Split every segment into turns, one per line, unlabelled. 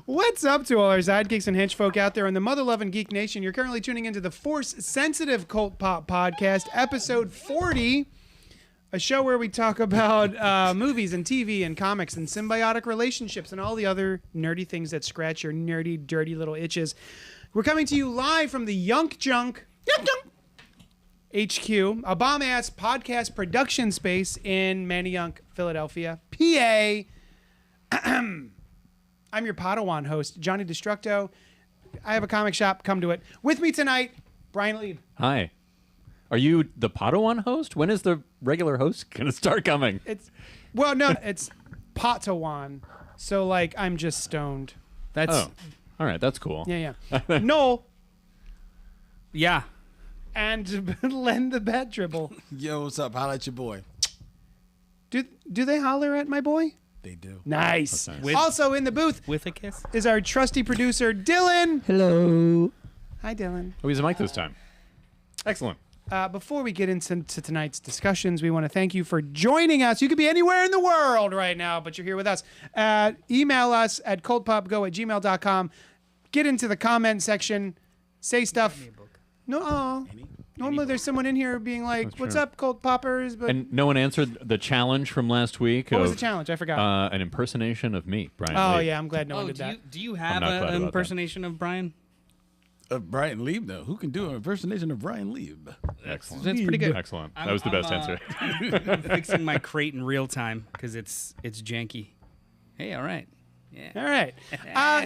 What's up to all our sidekicks and henchfolk out there in the mother-loving Geek Nation? You're currently tuning into the Force-Sensitive Cult Pop Podcast, episode 40, a show where we talk about movies and TV and comics and symbiotic relationships and all the other nerdy things that scratch your nerdy, dirty little itches. We're coming to you live from the Yunk Junk HQ, a bomb-ass podcast production space in Manayunk, Philadelphia, PA. I'm your Padawan host, Johnny Destructo. I have a comic shop. Come to it. With me tonight, Brian Lieb.
Hi. Are you the Padawan host? When is the regular host going to start coming?
It's Padawan. So, like, I'm just stoned.
That's all right. That's cool.
Yeah. Noel.
Yeah.
And Len the Bat Dribble.
Yo, what's up? Holla at your boy.
Do they holler at my boy?
They do.
Nice.
Nice.
Also in the booth
With a kiss?
is our trusty producer, Dylan.
Hello.
Hi, Dylan.
Oh, he's a mic this time. Excellent.
Before we get into tonight's discussions, we want to thank you for joining us. You could be anywhere in the world right now, but you're here with us. Email us at cultpopgo@gmail.com. Get into the comment section. Say stuff. No, normally there's someone in here being like,
That's
"What's
true.
up, Cult Poppers?" But
And no one answered the challenge from last week.
what was
of,
the challenge? I forgot.
An impersonation of me, Brian.
Oh
Lee.
yeah, I'm glad no one
Oh,
did that.
do you have
not glad about
an
that.
impersonation of Brian?
Brian Lieb, though. Who can do an impersonation of Brian Lieb?
Excellent.
That's pretty good.
Excellent. That was the best answer.
I'm fixing my crate in real time because it's janky. Hey, all right. Yeah.
All right.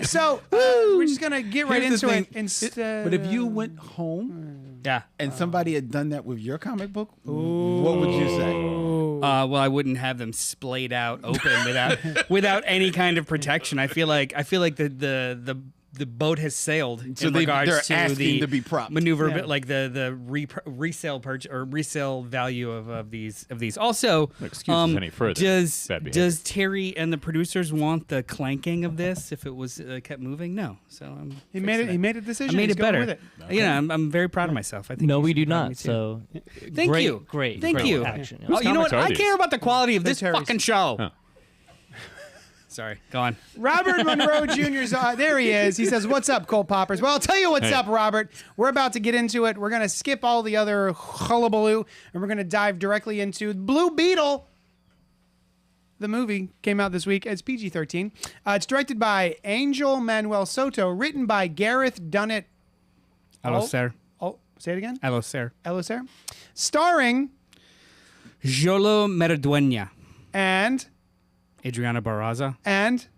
So we're just gonna get right
Here's the
into it.
thing.
Instead,
But if you went home
Yeah.
and somebody had done that with your comic book, what would you say?
Well, I wouldn't have them splayed out open without any kind of protection. I feel like the boat has sailed
So
in
they're
regards to
asking
the
to be propped.
maneuver,
Yeah.
like the resale purchase or resale value of these. Also,
Excuse us any further.
does
Bad behavior.
Terry and the producers want the clanking of this if it was kept moving? No. So
he made it. He made a decision.
I made
He's
it
going
better.
with it.
Yeah, I'm very proud of myself. I think
No,
you
we
should
do
be proud of
not.
me, too.
So,
Thank
great,
you.
Great.
Thank
great
you.
Action.
Oh, you know what?
comics are
I
these?
care about the quality of this
Terry's.
fucking show.
Huh.
Sorry, go on.
Robert Monroe Jr.'s there he is. He says, "What's up, Cult Poppers?" Well, I'll tell you what's
Hey.
up, Robert. We're about to get into it. We're gonna skip all the other hullabaloo, and we're gonna dive directly into Blue Beetle. The movie came out this week. It's PG-13. It's directed by Angel Manuel Soto, written by Gareth Dunnett.
Hello,
Oh.
sir.
Oh, say it again.
Hello, sir.
Eloser. Starring
Jolo Merdueña,
and
Adriana Barraza,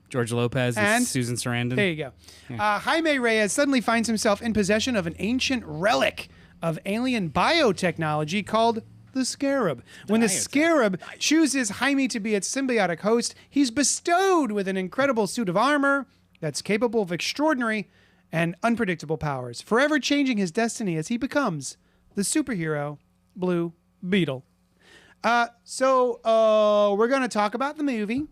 George Lopez,
and
Susan Sarandon.
there you go. Jaime Reyes suddenly finds himself in possession of an ancient relic of alien biotechnology called the Scarab. When the Scarab chooses Jaime to be its symbiotic host, he's bestowed with an incredible suit of armor that's capable of extraordinary and unpredictable powers, forever changing his destiny as he becomes the superhero Blue Beetle. So we're going to talk about the movie.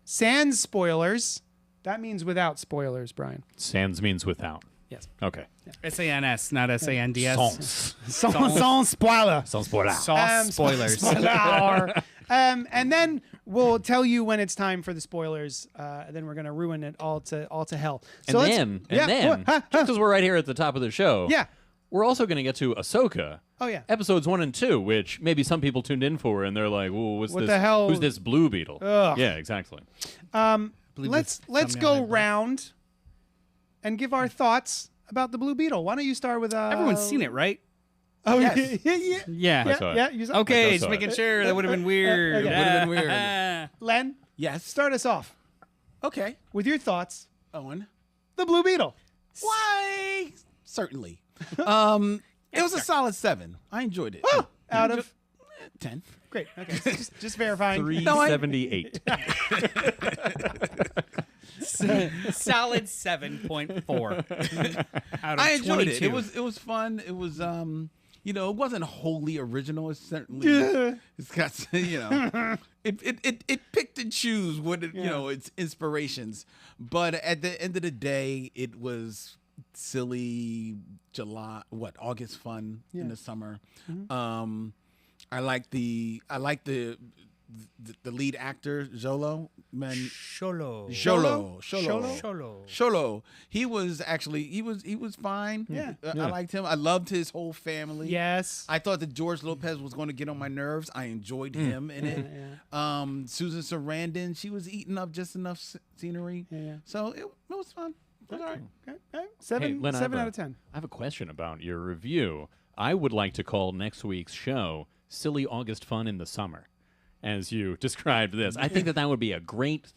Sans spoilers. That means without spoilers, Brian.
Sans means without.
Yes.
Okay.
SANS, not SANDS.
Sans spoiler.
Sans spoiler.
Sauce spoilers.
Spoiler. And then we'll tell you when it's time for the spoilers. Then we're going to ruin it all to hell. So let's-
And
yeah,
then,
what?
just because we're right here at the top of the show,
Yeah.
we're also going to get to Ahsoka.
Oh, yeah.
Episodes 1 and 2, which maybe some people tuned in for, and they're like, "Whoa, what's
What
this?
the hell?"
Who's this Blue Beetle?"
Ugh.
Yeah, exactly.
Let's go round and give our thoughts about the Blue Beetle. Why don't you start with
Everyone's seen it, right?
Oh
Yes.
yeah.
Yeah.
I saw it.
Yeah, you saw
Okay,
I
just
saw
making
it.
sure. That would have been weird.
okay.
Would've been weird.
Len,
Yes.
start us off
Okay.
with your thoughts.
Owen.
The Blue Beetle.
Why? Certainly. It was a solid 7. I enjoyed it.
Out of
10.
great. Okay, just verifying.
378.
Solid 7.4 out of
I enjoyed
22.
it. It was fun. It was it wasn't wholly original. It's certainly it's got it picked and choose what its inspirations. But at the end of the day, it was silly August fun in the summer. I like the the lead actor Xolo, man,
Sholo.
Xolo. He was actually he was fine.
Yeah.
I liked him. I loved his whole family.
Yes.
I thought that George Lopez was going to get on my nerves. I enjoyed him in it. Susan Sarandon, she was eating up just enough scenery.
Yeah.
So it was fun. It was all right.
Okay. Seven,
Hey, Len, I have
7
a-
out of 10.
I have a question about your review. I would like to call next week's show Silly August Fun in the Summer, as you described this. I think that would be a great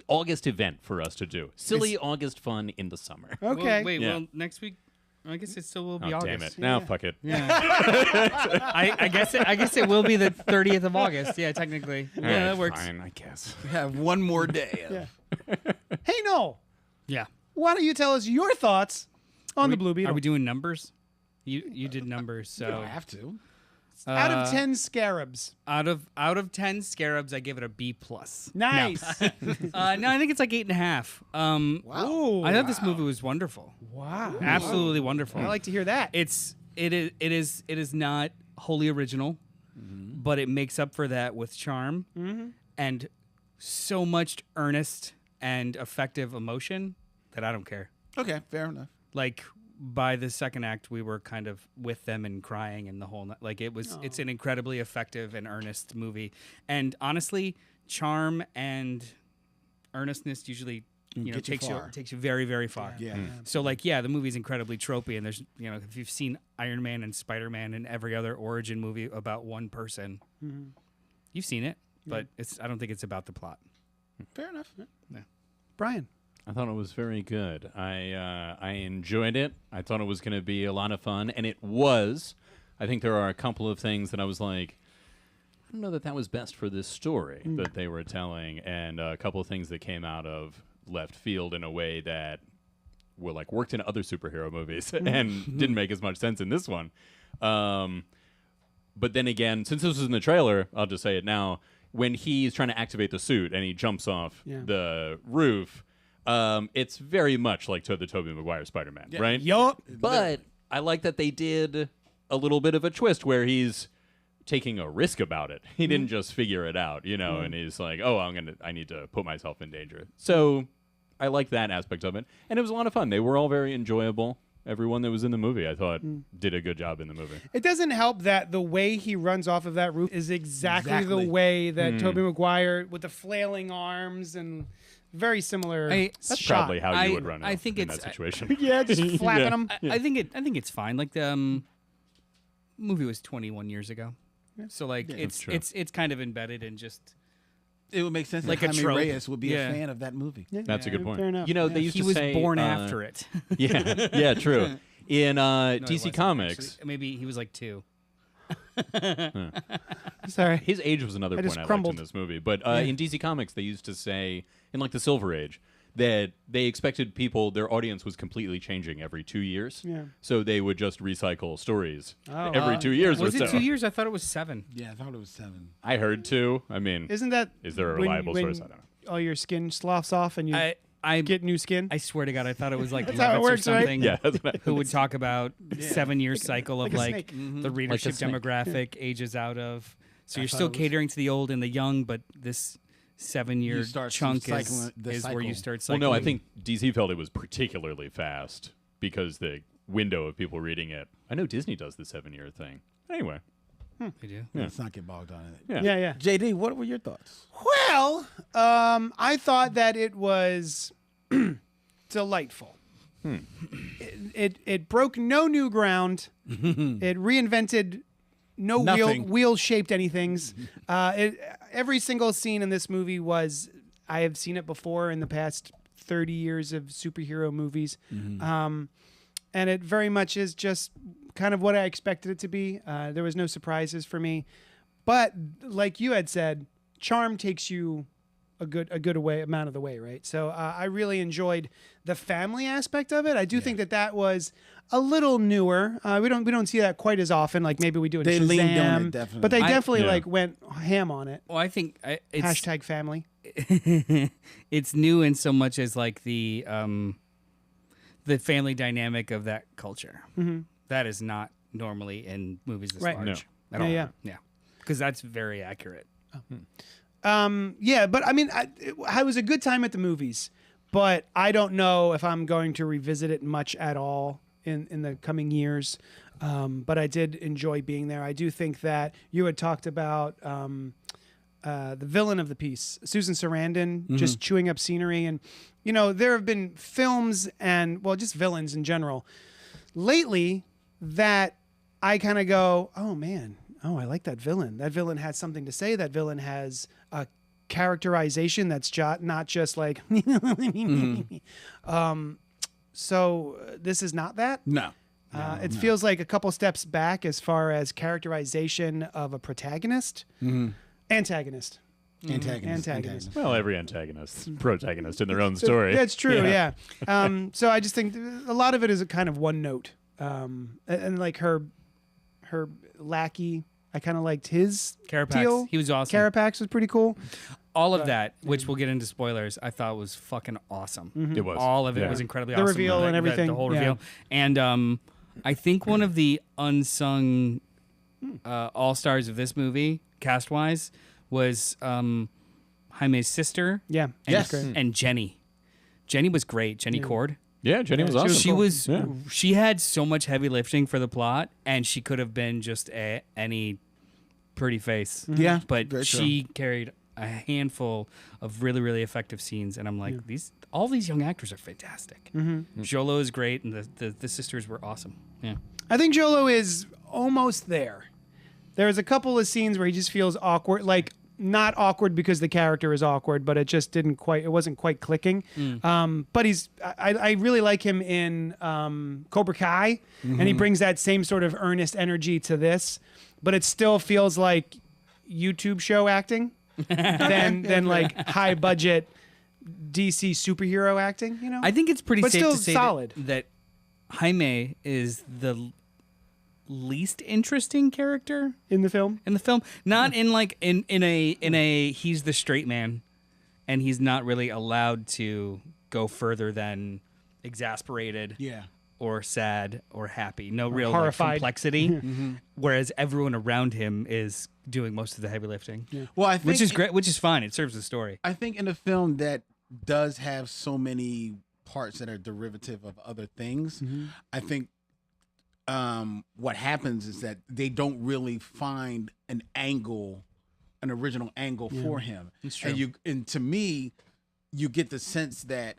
August event for us to do. Silly August Fun in the summer.
Okay.
Well, wait,
Yeah.
well, next week, I guess it still will be
Oh,
August.
damn it. Now, fuck it.
Yeah. I guess it will be the 30th of August. Yeah, technically.
All
Yeah,
right,
that works.
Fine, I guess.
We have one more day.
Hey, Noel,
Yeah.
why don't you tell us your thoughts on the Blue Beetle?
Are we doing numbers? You did numbers,
I
so
have to.
out of 10 scarabs?
out of 10 scarabs, I give it a B plus.
Nice.
No, I think it's like 8.5.
Wow.
I thought this movie was wonderful.
Wow.
Absolutely wonderful.
I like to hear that.
It is not wholly original, but it makes up for that with charm and so much earnest and effective emotion that I don't care.
Okay, fair enough.
Like by the second act, we were kind of with them and crying and the whole like it was. It's an incredibly effective and earnest movie, and honestly, charm and earnestness usually
Get you far.
takes you very, very far.
Yeah.
So like the movie's incredibly tropey, and there's if you've seen Iron Man and Spider-Man and every other origin movie about one person, you've seen it, but I don't think it's about the plot.
Fair enough.
Brian.
I thought it was very good. I enjoyed it. I thought it was going to be a lot of fun, and it was. I think there are a couple of things that I was like, I don't know that was best for this story that they were telling, and a couple of things that came out of left field in a way that were like worked in other superhero movies and didn't make as much sense in this one. But then again, since this was in the trailer, I'll just say it now. When he's trying to activate the suit and he jumps off the roof, it's very much like the Tobey Maguire Spider-Man, right?
Yup.
But I like that they did a little bit of a twist where he's taking a risk about it. He didn't just figure it out, and he's like, "Oh, I need to put myself in danger." So I like that aspect of it, and it was a lot of fun. They were all very enjoyable. Everyone that was in the movie, I thought, did a good job in the movie.
It doesn't help that the way he runs off of that roof is exactly the way that Tobey Maguire with the flailing arms and very similar.
That's
shot.
probably how you would run
I think
in
it's-
that situation.
Yeah, just flapping them.
I think it's fine. Like the movie was 21 years ago, so like
That's true.
it's kind of embedded in just.
It would make sense
Like
that
a
Jaime
trope.
Reyes would be
Yeah.
a fan of that movie.
That's a good point.
fair enough.
They used
He
to
was
say
born after it.
Yeah, true. In
No, he
DC
wasn't,
Comics,
actually. Maybe he was like 2.
Sorry.
his age was another
I
point
just
I liked
crumbled.
in this movie. But in DC Comics, they used to say, in like the Silver Age, that they expected their audience was completely changing every 2 years.
Yeah.
So they would just recycle stories
Oh,
every 2 years
Was
or
it
so.
2 years? I thought it was 7.
Yeah, I thought it was 7.
I heard 2. I mean,
Isn't that
is there a
when-
reliable
when
source? I don't know.
all your skin sloughs off and you
I
get new skin?
I swear to God, I thought it was like
That's how it
Levitz
works,
or
right?
something.
Yeah, that's what I-
Who would talk about 7-year cycle of
like a
like
snake.
the readership
snake.
demographic ages out of. So you're
thought
still
it was-
catering to the old and the young, but this 7-year
You start
chunk
cycling the
is where you
cycle.
start
Well,
cycling.
no, I think DC felt it was particularly fast because the window of people reading it. I know Disney does the 7-year thing. Anyway,
they do.
Let's not get bogged down in it.
yeah.
yeah.
JD, what were your thoughts?
Well, I thought that it was delightful. It broke no new ground. It reinvented no
Nothing.
wheel-shaped anythings. Every single scene in this movie was, I have seen it before in the past 30 years of superhero movies. And it very much is just kind of what I expected it to be. There was no surprises for me. But like you had said, charm takes you a good amount of the way, right? So I really enjoyed the family aspect of it. I do think that was a little newer. We don't see that quite as often. Like maybe we do in
They
Shazam,
leaned on it, definitely.
but they
I-
definitely
Yeah.
like went ham on it.
Well, I think it's
Hashtag family.
it's new in so much as like the family dynamic of that culture. That is not normally in movies this
Right.
large
No.
at
Yeah,
all.
yeah.
Yeah, because that's very accurate.
Yeah, but I mean, I was a good time at the movies, but I don't know if I'm going to revisit it much at all in the coming years. But I did enjoy being there. I do think that you had talked about the villain of the piece, Susan Sarandon, just chewing up scenery. And, you know, there have been films and, well, just villains in general lately that I kind of go, oh, man, oh, I like that villain. That villain has something to say. That villain has a characterization that's not just like, so this is not that.
No.
It feels like a couple steps back as far as characterization of a protagonist. Antagonist.
Antagonist.
Well, every antagonist, protagonist in their own story.
That's true, yeah. So I just think a lot of it is a kind of one note. And like her lackey, I kind of liked his
Carapax.
deal.
He was awesome.
Carapax was pretty cool.
All of that, which we'll get into spoilers, I thought was fucking awesome.
It was.
All of it
Yeah.
was incredibly
The
awesome.
reveal and everything,
The whole
yeah.
reveal. And I think one of the unsung all-stars of this movie, cast-wise, was Jaime's sister.
Yeah.
Yes.
Great.
And Jenny. Jenny was great. Jenny Cord.
Yeah, Jenny was awesome.
She was.
Yeah.
She had so much heavy lifting for the plot, and she could have been just any pretty face.
Yeah,
but
very
she carried a handful of really, really effective scenes, and I'm like, all these young actors are fantastic. Jolo is great, and the sisters were awesome. Yeah.
I think Jolo is almost there. There's a couple of scenes where he just feels awkward, like not awkward because the character is awkward, but it wasn't quite clicking. But I really like him in Cobra Kai, and he brings that same sort of earnest energy to this, but it still feels like YouTube show acting than like high budget DC superhero acting, you know?
I think it's pretty
But
safe
still
to say
solid.
that Jaime is the least interesting character
In the film.
in the film. Not in like in a he's the straight man, and he's not really allowed to go further than exasperated
Yeah.
or sad or happy. No real like,
horrified.
complexity. Whereas everyone around him is doing most of the heavy lifting,
Well, I think
which is great. Which is fine. It serves the story.
I think in a film that does have so many parts that are derivative of other things, I think what happens is that they don't really find an original angle for him.
It's true.
And to me, you get the sense that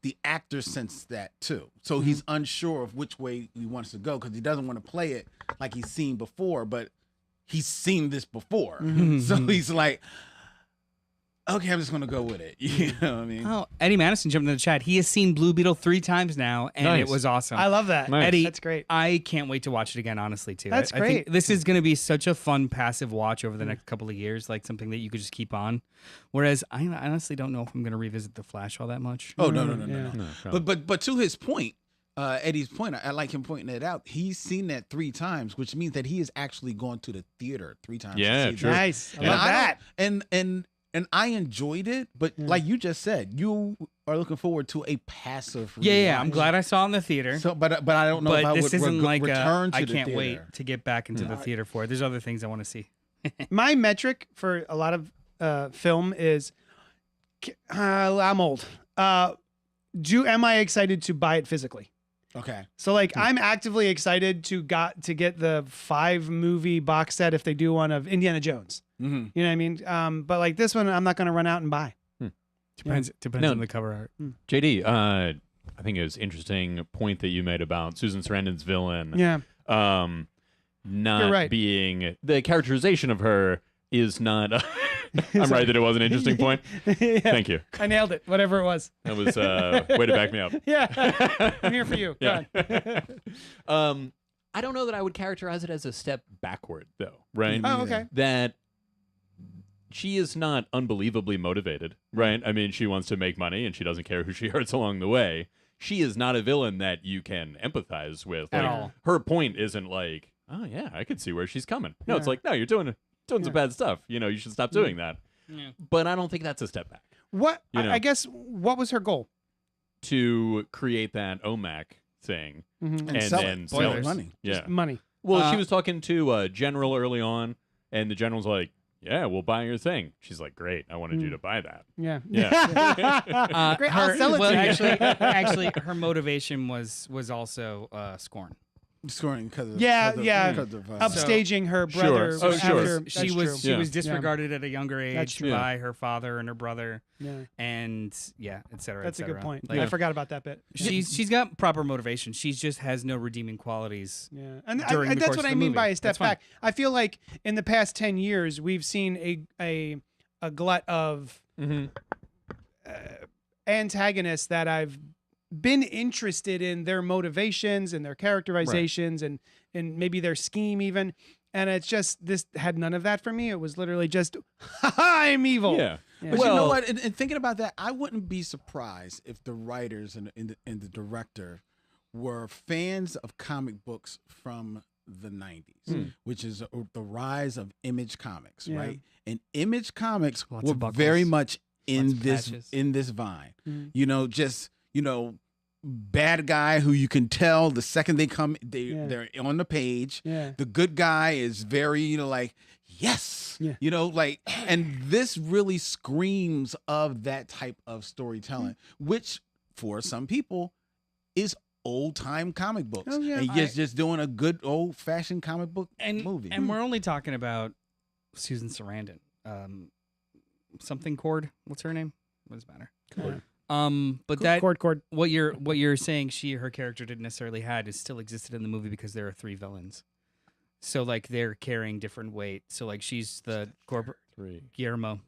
the actor sensed that too. So he's unsure of which way he wants to go because he doesn't want to play it like he's seen before, but he's seen this before. So he's like, okay, I'm just going to go with it. You know what I mean?
Oh, Eddie Madison jumped in the chat. He has seen Blue Beetle 3 times now, and
Nice.
it was awesome.
I love that.
Nice.
Eddie,
That's great.
I can't wait to watch it again, honestly, too.
That's
I think
great.
this is going to be such a fun passive watch over the next couple of years, like something that you could just keep on. Whereas I honestly don't know if I'm going to revisit The Flash all that much.
Oh, no.
No.
But to his point, Eddie's point, I like him pointing it out. He's seen that 3 times, which means that he is actually gone to the theater 3 times.
Yeah,
to see
true.
this.
Nice. I
Yeah.
love that.
And I enjoyed it, but like you just said, you are looking forward to a passive.
Yeah, I'm
rewatch.
glad I saw it in the theater.
So, but I don't know if
but
I
this
would
isn't like
return to
I
the
can't
theater.
wait to get back into the theater for it. There's other things I want to see.
My metric for a lot of film is I'm old. Am I excited to buy it physically?
Okay.
So like I'm actively excited to get the 5 movie box set if they do one of Indiana Jones.
Mm-hmm.
You know what I mean? But like this one, I'm not going to run out and buy.
Depends
No.
on the cover art.
JD, I think it was interesting point that you made about Susan Sarandon's villain.
Yeah.
Not
You're right.
being the characterization of her is not. I'm right that it was an interesting point.
Yeah.
Thank you.
I nailed it. Whatever it was.
That was way to back me up.
Yeah. I'm here for you. Go
Yeah.
on.
I don't know that I would characterize it as a step backward, though. Right?
Oh, okay.
That she is not unbelievably motivated, right? I mean, she wants to make money and she doesn't care who she hurts along the way. She is not a villain that you can empathize with.
At
Like,
all.
her point isn't like, oh yeah, I could see where she's coming. No, it's
Yeah.
like, no, you're doing some bad stuff. You know, you should stop doing that.
Yeah.
But I don't think that's a step back.
What?
You know.
I guess what was her goal?
To create that OMAC thing
Mm-hmm.
And
and
sell
then
it.
sell
Make
it.
money.
Yeah.
Money.
Well,
Uh,
she was talking to a general early on, and the general's like, yeah, we'll buy your thing. She's like, great. I wanted you to buy that.
Yeah.
Yeah.
Great, I'll sell it
well,
to you.
actually, her motivation was also scorn.
Scoring because of
Upstaging her brother.
Sure. Oh, sure.
after-
She
that's
was
true.
Yeah.
disregarded at a younger
That's
age
true.
by her father and her brother,
Yeah.
and et cetera.
That's
et
a good
cetera.
point.
Like,
I forgot about that bit.
she's got proper motivation. She just has no redeeming qualities.
Yeah, and
during the
that's
course
what
of
I
the
mean
movie.
by a step
That's fine.
back. I feel like in the past 10 years, we've seen a glut of antagonists that I've been interested in their motivations and their characterizations and maybe their scheme even. And it's just, this had none of that for me. It was literally just, I'm evil.
Yeah.
But you know what? And thinking about that, I wouldn't be surprised if the writers and the director were fans of comic books from the 90s, which is the rise of Image Comics, right? And Image Comics
Lots
were
of buckles.
very much
Lots of patches.
in this vine. Bad guy who you can tell the second they come, they're on the page.
Yeah.
The good guy is very, like, yes, and this really screams of that type of storytelling, which for some people is old time comic books.
Oh, yeah.
And just doing a good old fashioned comic book movie.
And we're only talking about Susan Sarandon. Something Cord. What's her name? What does it matter? But that
Cord.
what you're saying her character didn't necessarily had is still existed in the movie because there are 3 villains. So like they're carrying different weight. So like she's the corporate
3.
Guillermo.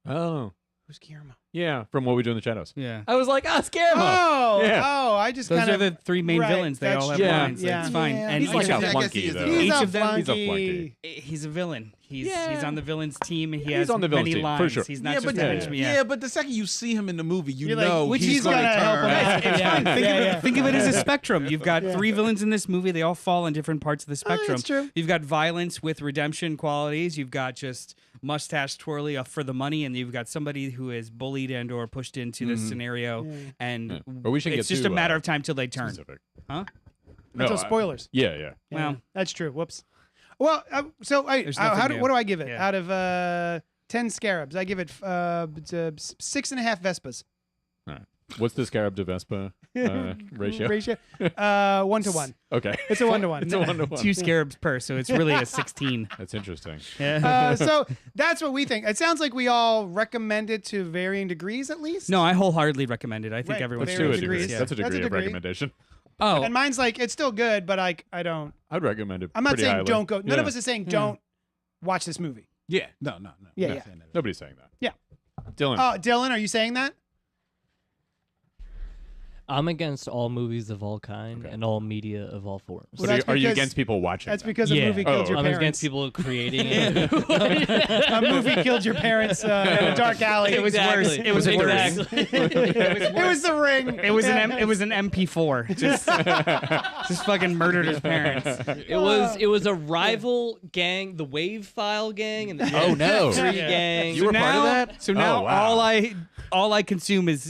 Oh.
Who's Guillermo?
Yeah, from What We Do in the Shadows.
Yeah.
I was like, Guillermo.
I just
Those
kind
are
of
the 3 main
right,
villains. They
that's
all have
true.
lines.
Yeah.
It's fine.
Yeah.
And
He's like
each
a
of them-
flunky,
He's
though.
a
He's
Each
a
of them-
He's a flunky.
He's a villain. He's
Yeah.
on the villain's team. He
He's
has
on the villain's
many
team, for
lines.
sure.
He's not
yeah,
just
but
a henchman.
yeah, but the second you see him in the movie, you
You're like,
know
which
he's
he's
going to
gonna help
turn.
him out.
It's
Yeah.
fine.
Yeah.
Think of it as a spectrum. You've got 3 villains in this movie. They all fall in different parts of the spectrum.
that's true.
You've got violence with redemption qualities. You've got just mustache twirly for the money, and you've got somebody who is bullied and or pushed into this scenario. And
But we should
it's
get
just
to,
a matter of time till they turn.
Specific.
Huh?
Until
I-
spoilers.
Yeah.
Yeah,
Well-
that's true. Whoops. Well,
There's nothing new.
what do I give it?
Yeah.
Out of 10 scarabs, I give it 6.5 Vespas.
All right. What's the Scarab to Vespa ratio?
1 to 1.
Okay.
It's a 1 to 1.
It's a 1 to 1.
2 scarabs per, so it's really a 16.
That's interesting.
So that's what we think. It sounds like we all recommend it to varying degrees, at least.
No, I wholeheartedly recommend it. I think
Right.
everyone
Let's
should
do a
Varying
degree.
degrees.
Yeah.
That's a
That's a
degree of
degree.
recommendation.
Oh,
And mine's like it's still good, but I don't.
I'd recommend it.
I'm not
pretty
saying
highly.
don't go. None of
Yeah.
us is saying don't watch this movie.
Yeah, no.
Yeah,
I'm not
yeah.
saying that.
Nobody's saying that.
Yeah.
Dylan.
Dylan, are you saying that?
I'm against all movies of all kind
Okay.
and all media of all forms.
Well,
But
that's
are you
because-
against people watching?
That's
them?
because a
Yeah.
movie killed
Oh,
your
I'm
parents.
against people creating it.
A movie killed your parents in a dark alley.
It was worse. It was worse.
It was The Ring.
It was it was an MP4. Just fucking murdered his parents.
It was a rival gang, the Wave File gang, and the
Oh, no.
Three gang.
You were part of that?
So now
Oh, wow.
all I consume is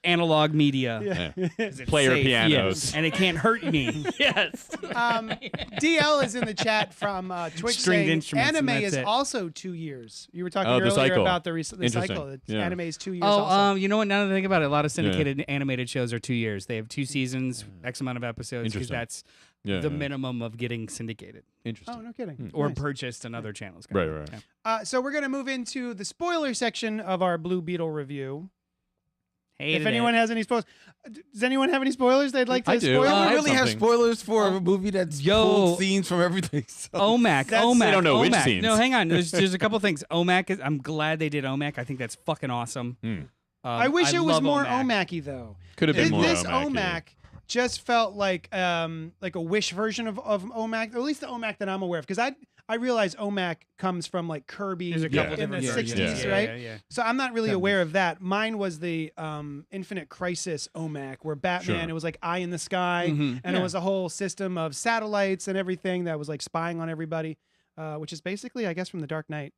analog media.
Yeah.
Is it
Player
safe?
pianos.
Yes. And it can't hurt me.
Yes.
DL is in the chat from Twitch
Stringed
saying
instruments, and
anime
that's
is
it.
also 2 years. You were talking
Oh, the
earlier
cycle.
about the
Interesting.
cycle.
Yeah.
Anime is 2 years
Oh,
also.
you know what? Now that I think about it, a lot of syndicated animated shows are 2 years. They have 2 seasons, X amount of episodes, because
Interesting.
that's
Yeah,
the
yeah.
minimum of getting syndicated
Interesting.
Oh, no kidding.
or
Nice.
purchased on other channels.
Right, right.
Yeah.
So we're going to move into the spoiler section of our Blue Beetle review.
Hated
If anyone
it.
has any spoilers, does anyone have any spoilers they'd like to
I do.
spoil?
I
We
have
really have
something.
spoilers for a movie that's pulled scenes from everything. So.
OMAC.
That's-
OMAC.
They don't know which
OMAC.
scenes.
No, hang on. There's a couple things. OMAC is. I'm glad they did OMAC. I think that's fucking awesome.
I wish it was
love
more
OMAC.
OMAC-y though.
Could have been more
This
OMAC-y.
OMAC just felt like a Wish version of OMAC, or at least the OMAC that I'm aware of, because I realize OMAC comes from like Kirby
There's a couple
in the
different
60s,
versions.
right?
Yeah.
So I'm not really aware of that. Mine was the Infinite Crisis OMAC, where Batman,
Sure.
it was like Eye in the Sky, and it was a whole system of satellites and everything that was like spying on everybody, which is basically, I guess, from the Dark Knight,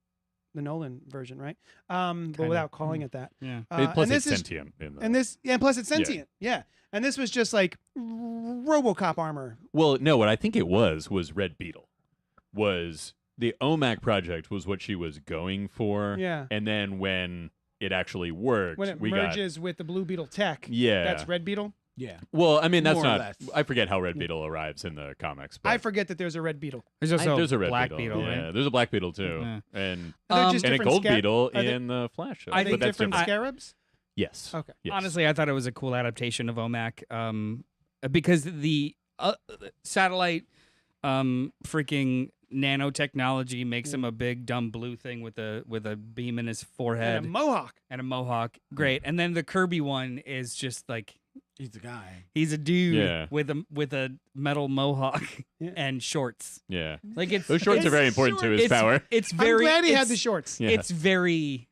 the Nolan version, right? But without calling it that.
Yeah.
Plus,
and
it's
this is,
sentient. In the...
and this, yeah, plus it's sentient, yeah. And this was just like RoboCop armor.
Well, no, what I think it was Red Beetle. Was the OMAC project was what she was going for.
Yeah.
And then when it actually worked,
When it
we got
merges with the Blue Beetle tech.
Yeah.
That's Red Beetle.
Yeah.
well, I mean that's
More or
not.
less.
I forget how Red Beetle arrives in the comics. But
I forget that there's a Red Beetle.
There's also
there's a Red
Black
Beetle.
Beetle,
yeah,
right?
there's a Black Beetle too,
Yeah.
and
Are they just
and a
different
Gold Beetle
are they-
in the Flash show.
Are they
but that's
different
different.
scarabs?
Yes.
Okay.
Yes.
Honestly, I thought it was a cool adaptation of OMAC, because the satellite freaking nanotechnology makes him a big dumb blue thing with a beam in his forehead
And a mohawk.
and a mohawk. Great. And then the Kirby one is just like
He's the guy.
he's a dude
Yeah.
with a metal mohawk
Yeah.
and shorts.
Yeah.
Like it's
Those shorts are very important to his
it's,
power.
It's
I'm
very
glad he had
it's-
the shorts.
Yeah.
It's very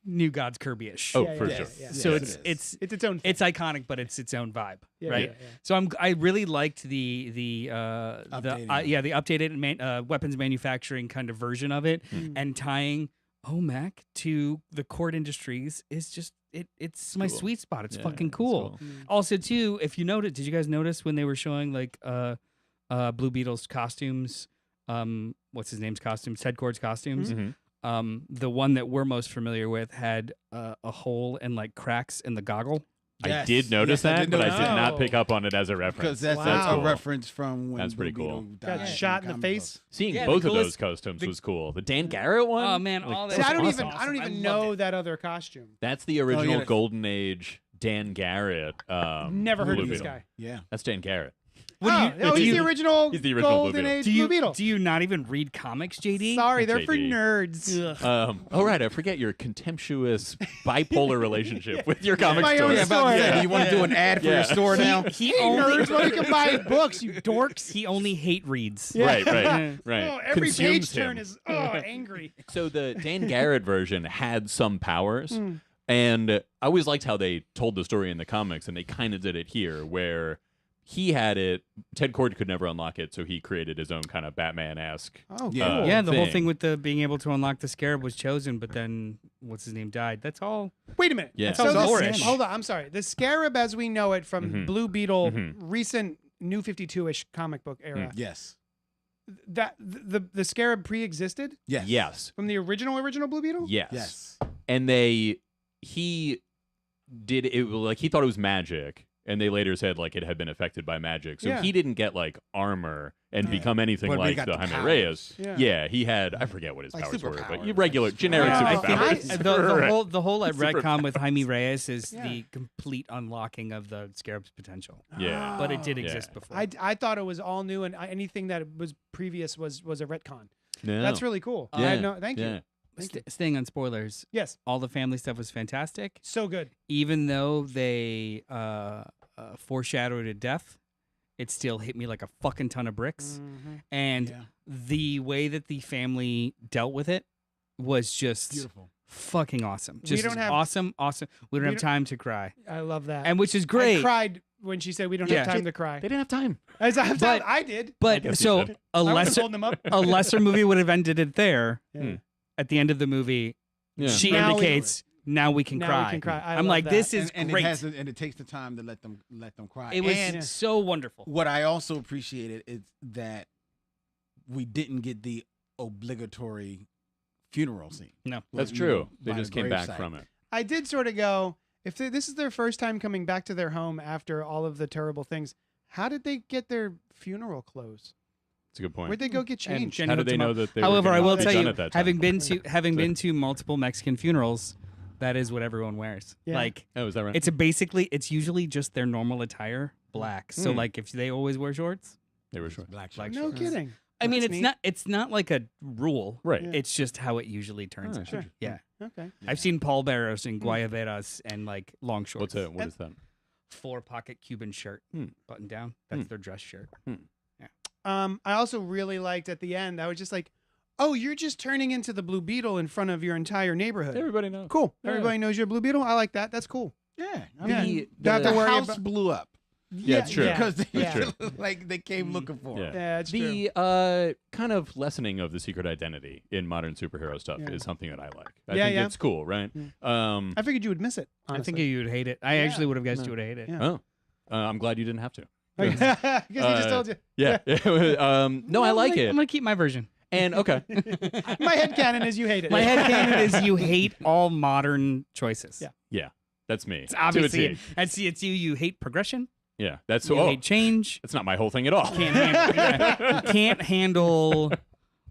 New Gods Kirby-ish.
Oh,
Yeah,
for
yeah,
sure.
yeah.
So
Yes,
it's
it is.
it's
It's its own thing.
it's iconic, but it's its own vibe,
Yeah,
right?
yeah, yeah.
So I really liked the
Updated.
updated weapons manufacturing kind of version of it, and tying OMAC to the cord industries is just it's my
cool.
sweet spot. It's
Yeah,
fucking
it's
cool.
Mm.
Also, too, if you noted, did you guys notice when they were showing like Blue Beetle's costumes? What's his name's costumes? Ted Cord's costumes.
Mhm.
The one that we're most familiar with had a hole and like cracks in the goggle.
I
Yes.
did notice
Yes, I
that,
did
but I
notice
did
that.
not pick up on it as a
Because
reference.
that's
Wow.
a reference from when
That's pretty
Blue
cool.
Beetle
Got
died
shot in the
comic
face.
book.
Seeing
Yeah,
both
the
of those
coolest-
costumes was cool. The Dan Garrett one.
Oh man,
like,
all that
See, I don't
was
even
awesome.
I don't even
loved
know
it.
that other costume.
That's the original
yeah.
Golden Age Dan Garrett.
Never heard
Blue
of this
Beetle.
guy.
Yeah.
That's Dan Garrett.
What do you-
oh,
do
he's
you-
the original.
he's the original Blue
Golden
Beetle.
Age
Do you
Blue Beetle.
do you not even read comics, JD?
Sorry, they're for
JD.
nerds.
Ugh.
Oh right, I forget your contemptuous bipolar relationship with your comic
My
store.
own
Yeah,
store.
about, do you want to do an ad for
Yeah.
your store now?
He
Hey,
only
nerds, well, you can buy books, you dorks.
he only hate reads.
Right, right.
Oh, every
Consumes
page turn
him.
is angry.
So the Dan Garrett version had some powers,
Hmm.
and I always liked how they told the story in the comics, and they kind of did it here, where he had it. Ted Kord could never unlock it, so he created his own kind of Batman-esque.
Oh,
Yeah.
cool.
Yeah, the whole
thing.
thing with the being able to unlock the scarab was chosen, but then what's his name died. That's all.
Wait a minute.
Yeah.
That sounds
this-
Moorish.
hold on, I'm sorry. The Scarab as we know it from
Mhm.
Blue Beetle,
Mhm.
recent New 52-ish comic book era,
Yes.
that the Scarab pre-existed
Yes.
Yes,
from the original Blue Beetle?
yes,
Yes.
and he did it like he thought it was magic. And they later said like it had been affected by magic, so
Yeah.
he didn't get like armor and
Yeah.
become anything
But he
like
got
the
the
Jaime
powers.
Reyes.
Yeah.
He had I forget what his
Like
powers were, but
superpowers,
you regular
like
generic
superpowers.
I
superpowers.
think the
Right.
whole
Super
retcon with Jaime Reyes is
Yeah.
the complete unlocking of the scarab's potential.
Yeah.
But it did
Yeah.
exist before.
I thought it was all new and anything that was previous was a retcon.
No.
That's really cool. I
Yeah.
had no, thank
Yeah.
you. Thank you.
Staying on spoilers,
Yes,
all the family stuff was fantastic.
so good.
Even though they foreshadowed a death, it still hit me like a fucking ton of bricks. And
Yeah.
the way that the family dealt with it was just
Beautiful.
fucking awesome.
We
Just
don't have-
awesome. We don't
we
have
don't-
time to cry.
I love that.
And which is
I
great.
cried when she said we don't have
Yeah.
time to cry.
They didn't have time.
I did.
I
But
guess you
so
should.
a
I was
lesser
holding them up.
a lesser movie would have ended it there.
Yeah.
At the end of the movie,
Yeah.
she
Now we-
indicates now we can
Now
cry.
we can cry. I
I'm
love
like,
that.
this is
and
great.
it takes the time to let them cry.
It was
And
so wonderful.
what I also appreciated is that we didn't get the obligatory funeral scene.
No.
That's
You
true.
know,
They
by
just
the
came back
gravesite.
from it.
I did sort of go, if this is their first time coming back to their home after all of the terrible things, how did they get their funeral clothes?
That's a good point.
Where'd they go get
And
changed?
Jenny
How did
hooked
they
him
know
up.
that they
However,
were
I
gonna
will
be
tell
done
you,
at that time?
having been to multiple Mexican funerals, that is what everyone wears.
Yeah.
Like
Oh, is that right?
it's usually just their normal attire, black. So
Hmm.
like if they always wear shorts,
They were short.
Black
Like
shirt.
No
shorts.
kidding.
I mean
That's neat.
it's not like a rule.
Right.
Yeah.
It's just how it usually turns
Oh,
out.
sure.
Yeah.
Okay.
I've seen pallbearers in guayaberas and like long
What's
shorts.
it? What is that?
4-pocket Cuban shirt,
Hmm.
button down. That's their dress shirt.
I also really liked at the end. I was just like, "Oh, you're just turning into the Blue Beetle in front of your entire neighborhood."
Everybody knows.
Cool.
Yeah.
Everybody knows you're Blue Beetle. I like that. That's cool.
Yeah. I
Yeah.
mean,
You don't have
the
to worry
house
about.
blew up
Yeah, it's true.
because they
Yeah.
like they came looking for
Yeah.
it.
Yeah, it's true.
The kind of lessening of the secret identity in modern superhero stuff
Yeah.
is something that I like. I
Yeah,
think
yeah.
it's cool, right?
I figured you would miss it.
I think
honestly.
you would hate it. I actually would have guessed you would have hated it.
Yeah.
I'm glad you didn't have to.
Because he just told you.
Yeah. No, I like
I'm
it.
gonna keep my version.
And okay,
My headcanon is you hate it.
My headcanon is you hate all modern choices.
Yeah.
yeah, that's me.
It's
To a
obviously
T.
and see it's you. You hate progression.
Yeah, that's
You hate change.
That's not my whole thing at all.
Can't handle, you can't handle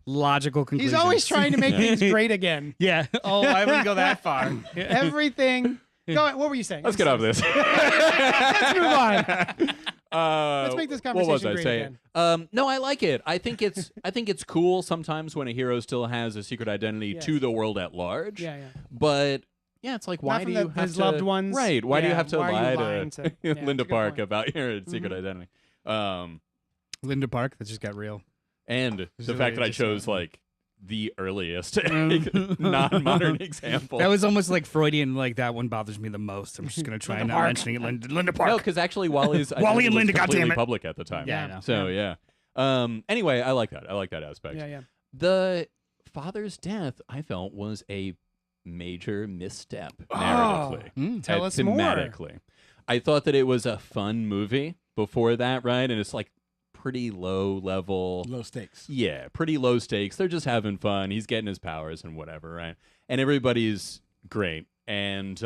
logical conclusions.
He's always trying to make things great again.
Yeah. Oh, I wouldn't go that far.
Everything. Go on. What were you saying?
Let's get off this.
Let's move on. Let's make this
What was
conversation
I
great
saying?
again.
No, I like it. I think it's cool sometimes when a hero still has a secret identity
Yes.
to the world at large.
Yeah, yeah.
But yeah, it's like why
Not
do
from
you have
his
to
loved ones.
right? Why do you
Yeah,
have to
why are you
lie
lying
to,
to- yeah, that's a
Linda
good
Park
point.
about your secret identity?
Linda Park. That just got real.
And the
really
fact that I
just
chose like the earliest non-modern example.
That was almost like Freudian. Like that one bothers me the most. I'm just gonna try not mentioning it. Linda Park.
no, because actually Wally's
Wally and Linda,
was completely
goddammit.
public at the time.
Yeah, I know.
So yeah. Anyway, I like that. I like that aspect.
Yeah, yeah.
The father's death, I felt, was a major misstep
Oh,
narratively.
tell us more.
Thematically. I thought that it was a fun movie before that, right? And it's like pretty low level.
Low stakes.
Yeah, pretty low stakes. They're just having fun. He's getting his powers and whatever, right? And everybody's great. And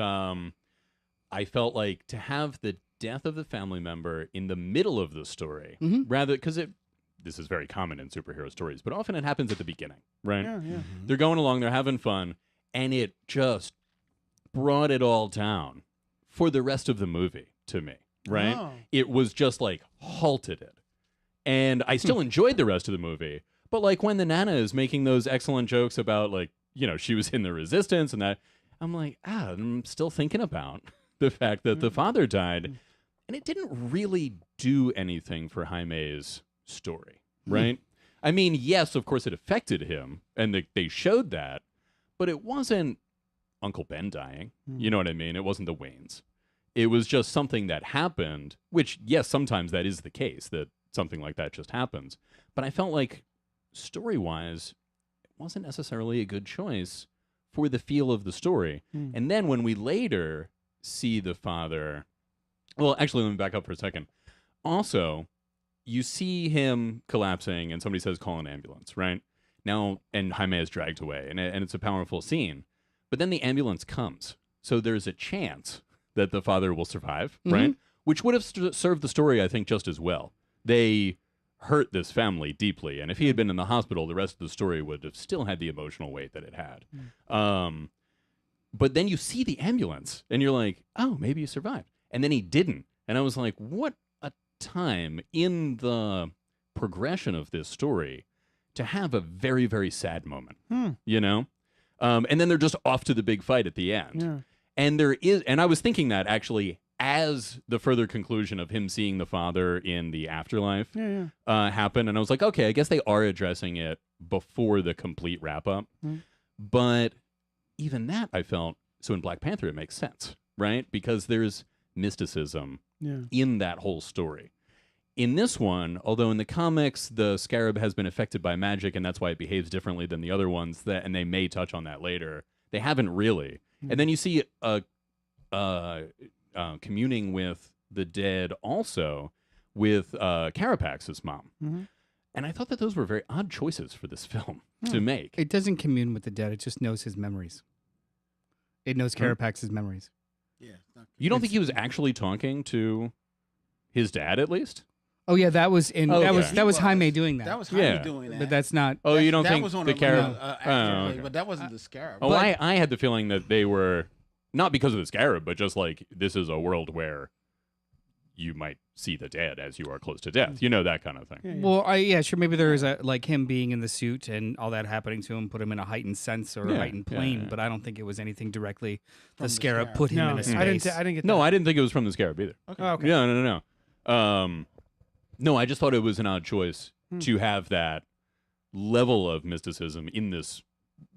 I felt like to have the death of the family member in the middle of the story, rather, because this is very common in superhero stories, but often it happens at the beginning, right?
Yeah, yeah.
They're going along, they're having fun, and it just brought it all down for the rest of the movie to me, right?
Oh.
It was just like halted it. And I still enjoyed the rest of the movie, but like when the Nana is making those excellent jokes about like, she was in the resistance and that, I'm like, I'm still thinking about the fact that the father died, and it didn't really do anything for Jaime's story, right? I mean, yes, of course it affected him, and they showed that, but it wasn't Uncle Ben dying. You know what I mean? It wasn't the Waynes. It was just something that happened, which, yes, sometimes that is the case, that something like that just happens. But I felt like, story-wise, it wasn't necessarily a good choice for the feel of the story. And then when we later see the father... Well, actually, let me back up for a second. Also, you see him collapsing, and somebody says, call an ambulance, right? Now, and Jaime is dragged away, and it's a powerful scene. But then the ambulance comes. So there's a chance that the father will survive, right? Which would have served the story, I think, just as well. They hurt this family deeply, and if he had been in the hospital, the rest of the story would have still had the emotional weight that it had. But then you see the ambulance, and you're like, oh, maybe he survived. And then he didn't. And I was like, what a time in the progression of this story to have a very, very sad moment, And then they're just off to the big fight at the end.
Yeah.
And I was thinking that actually as the further conclusion of him seeing the father in the afterlife happen. And I was like, okay, I guess they are addressing it before the complete wrap up. But even that, I felt, so in Black Panther, it makes sense, right? Because there's mysticism in that whole story. In this one, although in the comics, the Scarab has been affected by magic, and that's why it behaves differently than the other ones, and they may touch on that later, they haven't really. And then you see communing with the dead also with Carapax's mom. And I thought that those were very odd choices for this film to make.
It doesn't commune with the dead. It just knows his memories. It knows Carapax's memories.
Yeah.
You don't think he was actually talking to his dad, at least?
Oh yeah, that was in
Okay.
that was Jaime doing that.
That was Jaime
Yeah.
doing that.
But that's not.
Oh, you don't
that
think
was on
the
a
Carab...
actually,
okay.
but that wasn't the Scarab.
Oh, I had the feeling that they were, not because of the Scarab, but just like, this is a world where you might see the dead as you are close to death. That kind of thing.
Well, sure. Maybe there is like him being in the suit and all that happening to him put him in a heightened sense or a heightened plane. But I don't think it was anything directly. The Scarab put him
No,
in a space.
I didn't get that.
No, I didn't think it was from the Scarab either.
Oh, okay.
Yeah, no. No, I just thought it was an odd choice to have that level of mysticism in this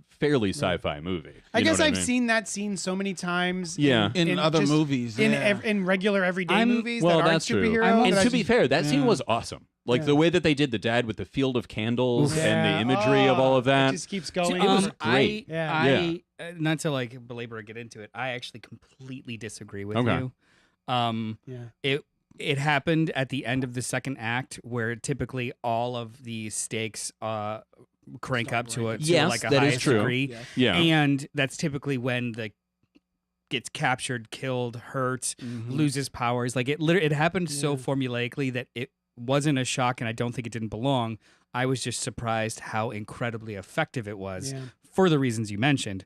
fairly sci-fi movie.
I
You know
guess
what
I've
mean?
seen that scene so many times.
Yeah.
in other
just
movies.
in regular everyday movies
Well,
that aren't
that's true.
superhero.
And
that
to
I
be
just-
fair, that scene was awesome. Like the way that they did the dad with the field of candles and the imagery of all of that.
It just keeps going.
It was great.
I not to like belabor or get into it. I actually completely disagree with
Okay.
you.
Yeah.
It happened at the end of the second act where typically all of the stakes crank up to it to
Yes,
like a
that is
highest
true.
degree.
Yes.
Yeah.
And that's typically when the gets captured, killed, hurt, loses powers. Like it happened so formulaically that it wasn't a shock, and I don't think it didn't belong. I was just surprised how incredibly effective it was
Yeah.
for the reasons you mentioned.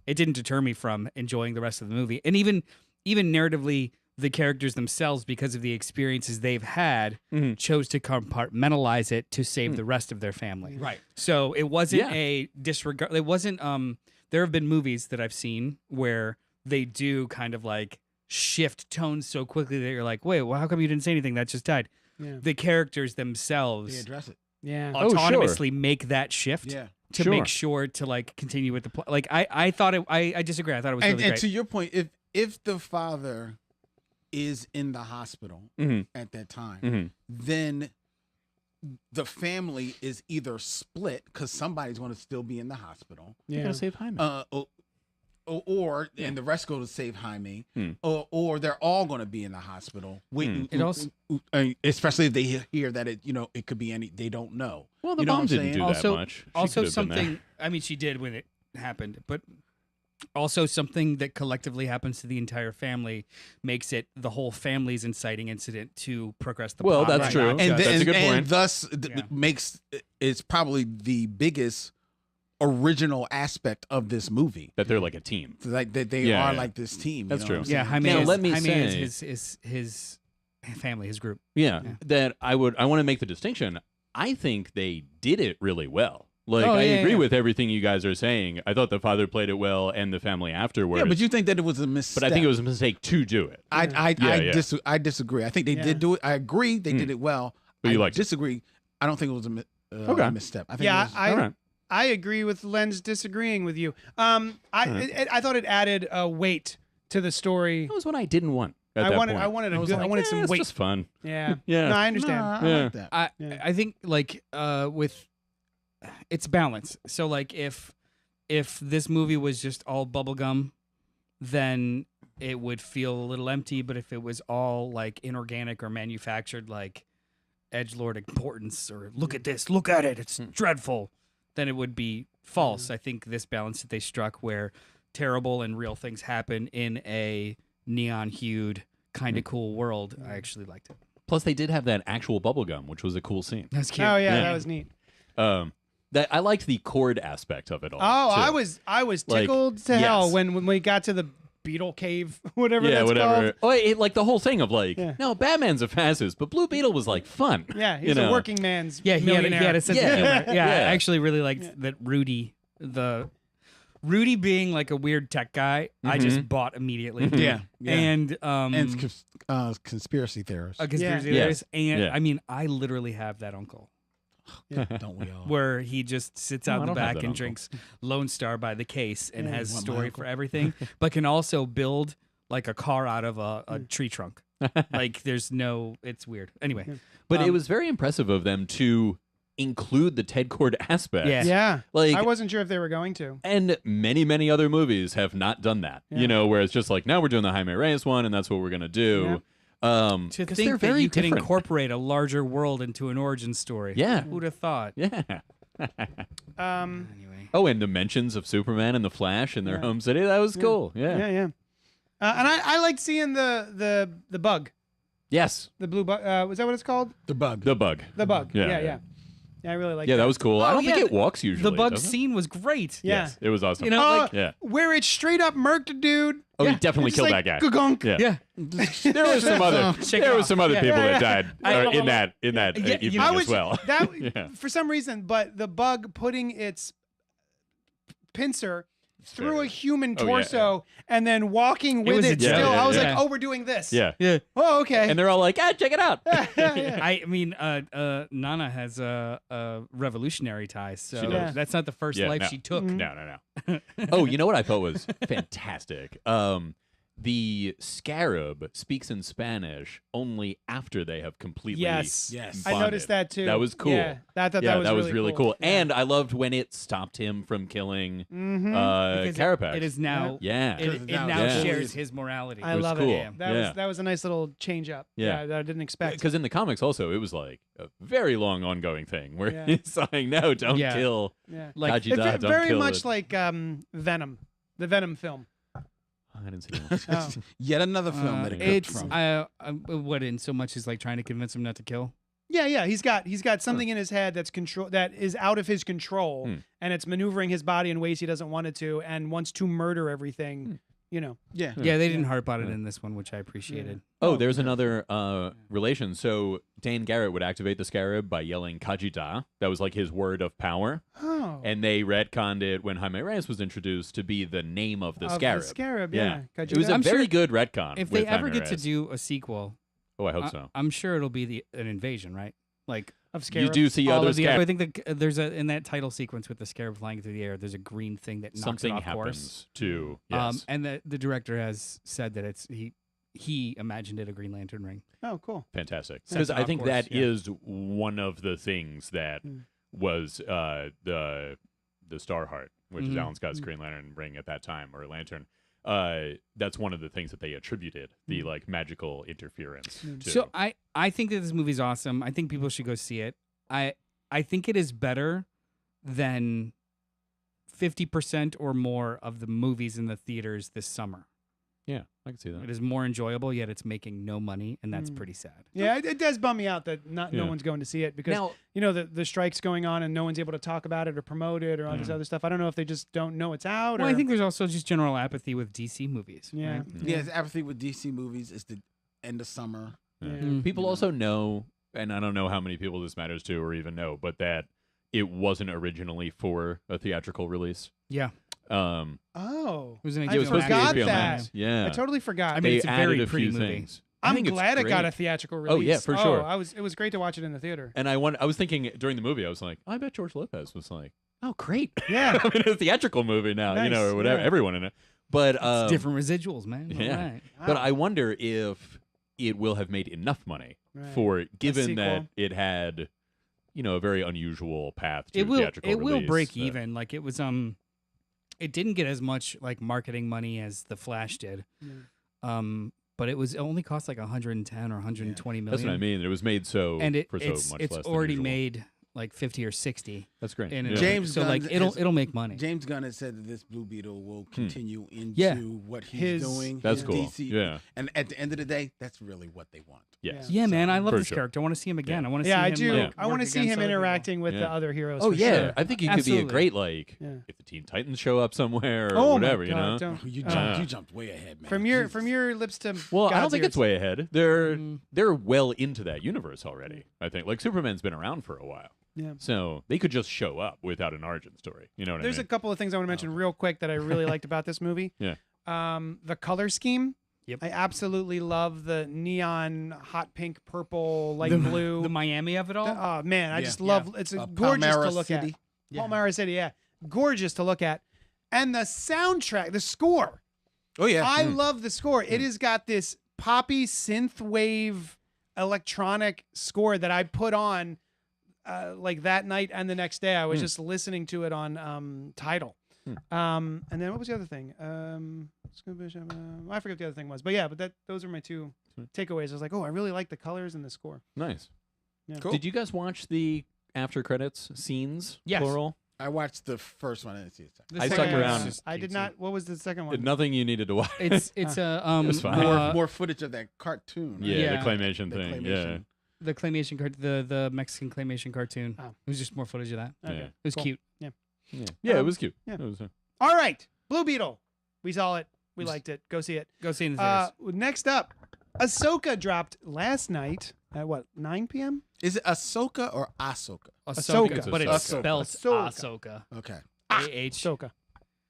It didn't deter me from enjoying the rest of the movie. And even narratively, the characters themselves, because of the experiences they've had, chose to compartmentalize it to save the rest of their family.
Right.
So it wasn't
Yeah.
a disregard. It wasn't. There have been movies that I've seen where they do kind of like shift tones so quickly that you're like, wait, well, how come you didn't say anything? That just died.
Yeah.
The characters
They
themselves
address it.
Yeah.
Oh, sure.
autonomously make that shift
Yeah.
to
Sure.
make sure to like continue with the plot. Like I thought it. I disagree. I thought it was really
And
great.
to your point, if the father is in the hospital at that time, then the family is either split because somebody's going to still be in the hospital,
You gotta save Hyman.
and the rest go to save Jaime, or they're all going to be in the hospital.
It also-
Especially if they hear that it could be any, they don't know.
Well, the
You know
mom
what I'm
didn't
saying?
do
Also-
that much. She
also
could have been there.
something. I mean, she did when it happened, but also something that collectively happens to the entire family makes it the whole family's inciting incident to progress the
Well,
plot.
that's
not
true.
just-
And,
That's a good
and
point.
thus
Yeah.
makes it's probably the biggest original aspect of this movie.
That they're like a team.
Like that they
Yeah,
are
yeah.
like this team.
That's
you know
true.
what I'm
yeah,
saying?
Jaime
Now,
is,
let me
Jaime
say-
is his family, his group.
Yeah,
Yeah.
that I want to make the distinction. I think they did it really well. Like
Oh,
I
yeah,
agree
yeah.
with everything you guys are saying. I thought the father played it well and the family afterwards.
Yeah, but you think that it was a mistake?
But I think it was a mistake to do it.
I disagree. I think they
Yeah.
did do it. I agree they did it well.
But you
I
liked it.
disagree. I don't think it was
Okay.
a misstep. I think
Yeah,
it was,
I
All right.
I agree with Len's disagreeing with you. I thought it added weight to the story.
That was what I didn't want. At
I
that
wanted
point.
I wanted a
was
good.
like,
I wanted some
it's
weight.
just fun.
Yeah.
Yeah.
No, I understand.
Nah, I
Yeah.
like that.
I think like with it's balance. So like if this movie was just all bubblegum, then it would feel a little empty. But if it was all like inorganic or manufactured, like edgelord importance or look at this, look at it, it's dreadful, then it would be false. I think this balance that they struck where terrible and real things happen in a neon hued kind of cool world, I actually liked it.
Plus, they did have that actual bubble gum, which was a cool scene.
That's cute.
Oh yeah,
Yeah.
that was neat.
That I liked the cord aspect of it all.
Oh,
too.
I was
Like,
tickled to hell
yes.
when we got to the Beetle cave, whatever
Yeah,
that's
whatever.
called.
Oh, like the whole thing of like,
Yeah.
no, Batman's a fascist, but Blue Beetle was like fun.
Yeah, he's
you know?
a working man's
Yeah, he had
millionaire.
a sense
Yeah.
of humor. Yeah,
Yeah.
I actually really liked that Rudy being like a weird tech guy, I just bought immediately.
Yeah, yeah.
And
conspiracy theorists.
a conspiracy
Yeah.
theorist. And
Yeah.
I mean, I literally have that uncle
Don't we all?
where he just sits
Oh,
out
I
in the
don't have
back
that
and
uncle.
drinks Lone Star by the case and has a
Want my
story
uncle?
for everything, but can also build like a car out of a tree trunk. Like there's no, it's weird. Anyway,
But it was very impressive of them to include the Ted Cord aspect.
Yeah.
Yeah,
Like,
I wasn't sure if they were going to.
and many other movies have not done that.
Yeah.
You know, where it's just like, now we're doing the Jaime Reyes one, and that's what we're gonna do.
to
'Cause they're
think that
very
you could
different.
incorporate a larger world into an origin story.
Yeah.
Who'd have thought?
Yeah.
Anyway.
Oh, and dimensions of Superman and the Flash in their
Yeah.
home city. That was cool. Yeah.
Yeah. And I liked seeing the bug,
Yes.
the blue bug. Was that what it's called?
The bug.
The bug.
The bug.
Yeah,
Yeah,
yeah.
I really liked
Yeah,
that.
that was cool. I
Oh,
don't think
yeah,
it walks usually.
The bug
does it?
scene was great.
Yeah.
Yes, it was awesome.
You know, like,
yeah.
Where it straight up murked a dude.
Oh,
yeah,
he definitely
It's
killed
like,
that guy.
"Gugunk."
Yeah.
yeah.
There were some other.
Shake
There
it
were
off.
some other
Yeah.
people
Yeah,
that died in that
Yeah,
evening
I
as
was
well.
that
Yeah.
for some reason, but the bug putting its pincer through a human
Oh, yeah,
torso and then walking with
was a
it
joke.
still.
Yeah,
I was
yeah.
like, oh, we're doing this.
Yeah.
Yeah.
Oh, okay.
And they're all like, check it out.
I mean, Nana has revolutionary ties, so
She
does.
that's not the first
Yeah,
life
no.
she took.
Mm-hmm.
No. Oh, you know what I thought was fantastic? the Scarab speaks in Spanish only after they have completely
Yes.
Yes.
I noticed that too.
That was cool.
Yeah, I thought
Yeah,
that was
really cool.
Yeah.
And I loved when it stopped him from killing
Because
Carapax.
it is now.
yeah.
It
now
now
Yeah.
shares his morality.
I
was
love
cool.
it.
Yeah.
That was a nice little change up.
Yeah.
That I didn't expect.
Because in the comics also, it was like a very long ongoing thing where
Yeah.
he's saying, no, don't
Yeah.
kill
Yeah.
Like,
It's
Kajida, don't
very
kill
much
it.
like Venom, the Venom film.
I didn't see that.
Oh.
Yet another film that it
it's
comes from.
what in so much is like trying to convince him not to kill.
Yeah. He's got something in his head that is out of his control, and it's maneuvering his body in ways he doesn't want it to, and wants to murder everything. You know.
Yeah.
Yeah, they didn't harp on it in this one, which I appreciated.
Oh, there's another relation. So Dane Garrett would activate the Scarab by yelling Kajida. That was like his word of power.
Oh.
And they retconned it when Jaime Reyes was introduced to be the name of the Scarab.
The Scarab, yeah.
It was a
I'm
very
sure
good retcon.
If
with
they ever
Jaime
get to
Reyes.
do a sequel,
Oh, I hope so.
I'm sure it'll be an invasion, right? Like
Of
You
Scarab.
do see
all
other
of the. I
Scarab.
think there's in that title sequence with the Scarab flying through the air. There's a green thing that knocks
Something
it off
happens
course.
too. Yes.
And the director has said that he imagined it a Green Lantern ring.
Oh, cool.
Fantastic.
Sets
Because
it
I
off
think
course,
that
yeah.
is one of the things that was the Starheart, which is Alan Scott's Green Lantern ring at that time, or Lantern. That's one of the things that they attributed the like magical interference to.
So I think that this movie's awesome. I think people should go see it. I think it is better than 50% or more of the movies in the theaters this summer.
yeah, I can see that.
It is more enjoyable, yet it's making no money, and that's pretty sad.
Yeah, it does bum me out that no
Yeah.
one's going to see it because
Now-
the strike's going on and no one's able to talk about it or promote it or all this other stuff. I don't know if they just don't know it's out.
Well,
or,
I think there's also just general apathy with DC movies.
Yeah.
right?
Yeah, it's apathy with DC movies. It's the end of summer.
Yeah.
People also know, and I don't know how many people this matters to or even know, but that it wasn't originally for a theatrical release.
Yeah.
Oh,
It was an
I
It was supposed to be
forgot
HBO
that.
Max. Yeah.
I totally forgot.
I mean,
they
it's a
added
very
a
pretty
few
movie.
things.
I'm
think it's
glad it got
great.
a theatrical release.
Oh, yeah, for sure.
It was great to watch it in the theater.
And I was thinking during the movie, I was like, I bet George Lopez was like, oh, great.
Yeah.
I mean, a theatrical movie now,
Nice,
or whatever,
yeah.
everyone in it. But
It's different residuals, man. All
yeah.
right.
But I wonder if it will have made enough money
Right.
for, given that
sequel.
it had, a very unusual path to
It will
theatrical
it will
release
break
that-
even. Like it was it didn't get as much like marketing money as The Flash did. But it only cost like 110 or 120 million.
That's what I mean. It was made so
And
for so
it's
much
it's
less than
already
usual.
made like 50 or 60.
That's great.
In
Yeah.
it.
James
so like
Gunn has-
it'll make money.
James Gunn has said that this Blue Beetle will continue into
Yeah.
what he's
His-
doing.
That's
his
cool.
DC.
Yeah.
And at the end of the day, that's really what they want.
Yes.
Yeah, man, I love
For
this
sure.
character. I want to see him again.
Yeah.
I want to
Yeah,
see
I
him.
do.
like,
I want to
work
see
against
him
other people.
interacting with
Yeah.
the other heroes.
Oh
for
yeah,
sure.
I think he could be a
Absolutely.
great like
Yeah.
if the Teen Titans show up somewhere or
Oh
whatever,
my
you know.
God, don't.
You jumped way ahead, man.
From your
Jesus.
lips to
Well, I don't
God's
think
ears.
it's way ahead. They're well into that universe already. I think like Superman's been around for a while.
Yeah.
So they could just show up without an origin story. You know what
There's
I
a
mean?
couple of things I want to mention real quick that I really liked about this movie.
Yeah.
The color scheme.
Yep.
I absolutely love the neon, hot pink, purple, light
The,
blue.
the Miami of it all.
Oh man, I
Yeah.
just love. It's gorgeous to
Palmyra
look
City.
at. Palmyra City, yeah, gorgeous to look at. And the soundtrack, the score.
Oh yeah.
I love the score. It has got this poppy synth wave electronic score that I put on like that night and the next day. I was just listening to it on Tidal. And then what was the other thing? I forget what the other thing was. But yeah, those are my two takeaways. I was like, oh, I really like the colors and the score.
Nice.
Yeah.
Cool.
Did you guys watch the after credits scenes?
Yes.
Plural.
I watched the first one. I didn't see it.
The
I
second
stuck
one
around.
is just
I did
cutesy.
not. What was the second one?
Nothing you needed to watch.
It's a
was fine.
More footage of that cartoon. right?
yeah,
Yeah.
the claymation
The
thing.
claymation.
the claymation the Mexican claymation cartoon.
Oh.
It was just more footage of that.
Yeah.
Okay,
Yeah.
It was
cool.
cute.
Yeah, it was cute.
yeah.
It was,
All right, Blue Beetle. We saw it. We liked it. Go see it.
Go see it in the theaters.
Next up, Ahsoka dropped last night at what 9 p.m.
Is it Ahsoka or Ahsoka?
Ahsoka.
But it's
Ahsoka.
spelled
Ahsoka.
Ahsoka.
Okay.
A-H.
Ahsoka.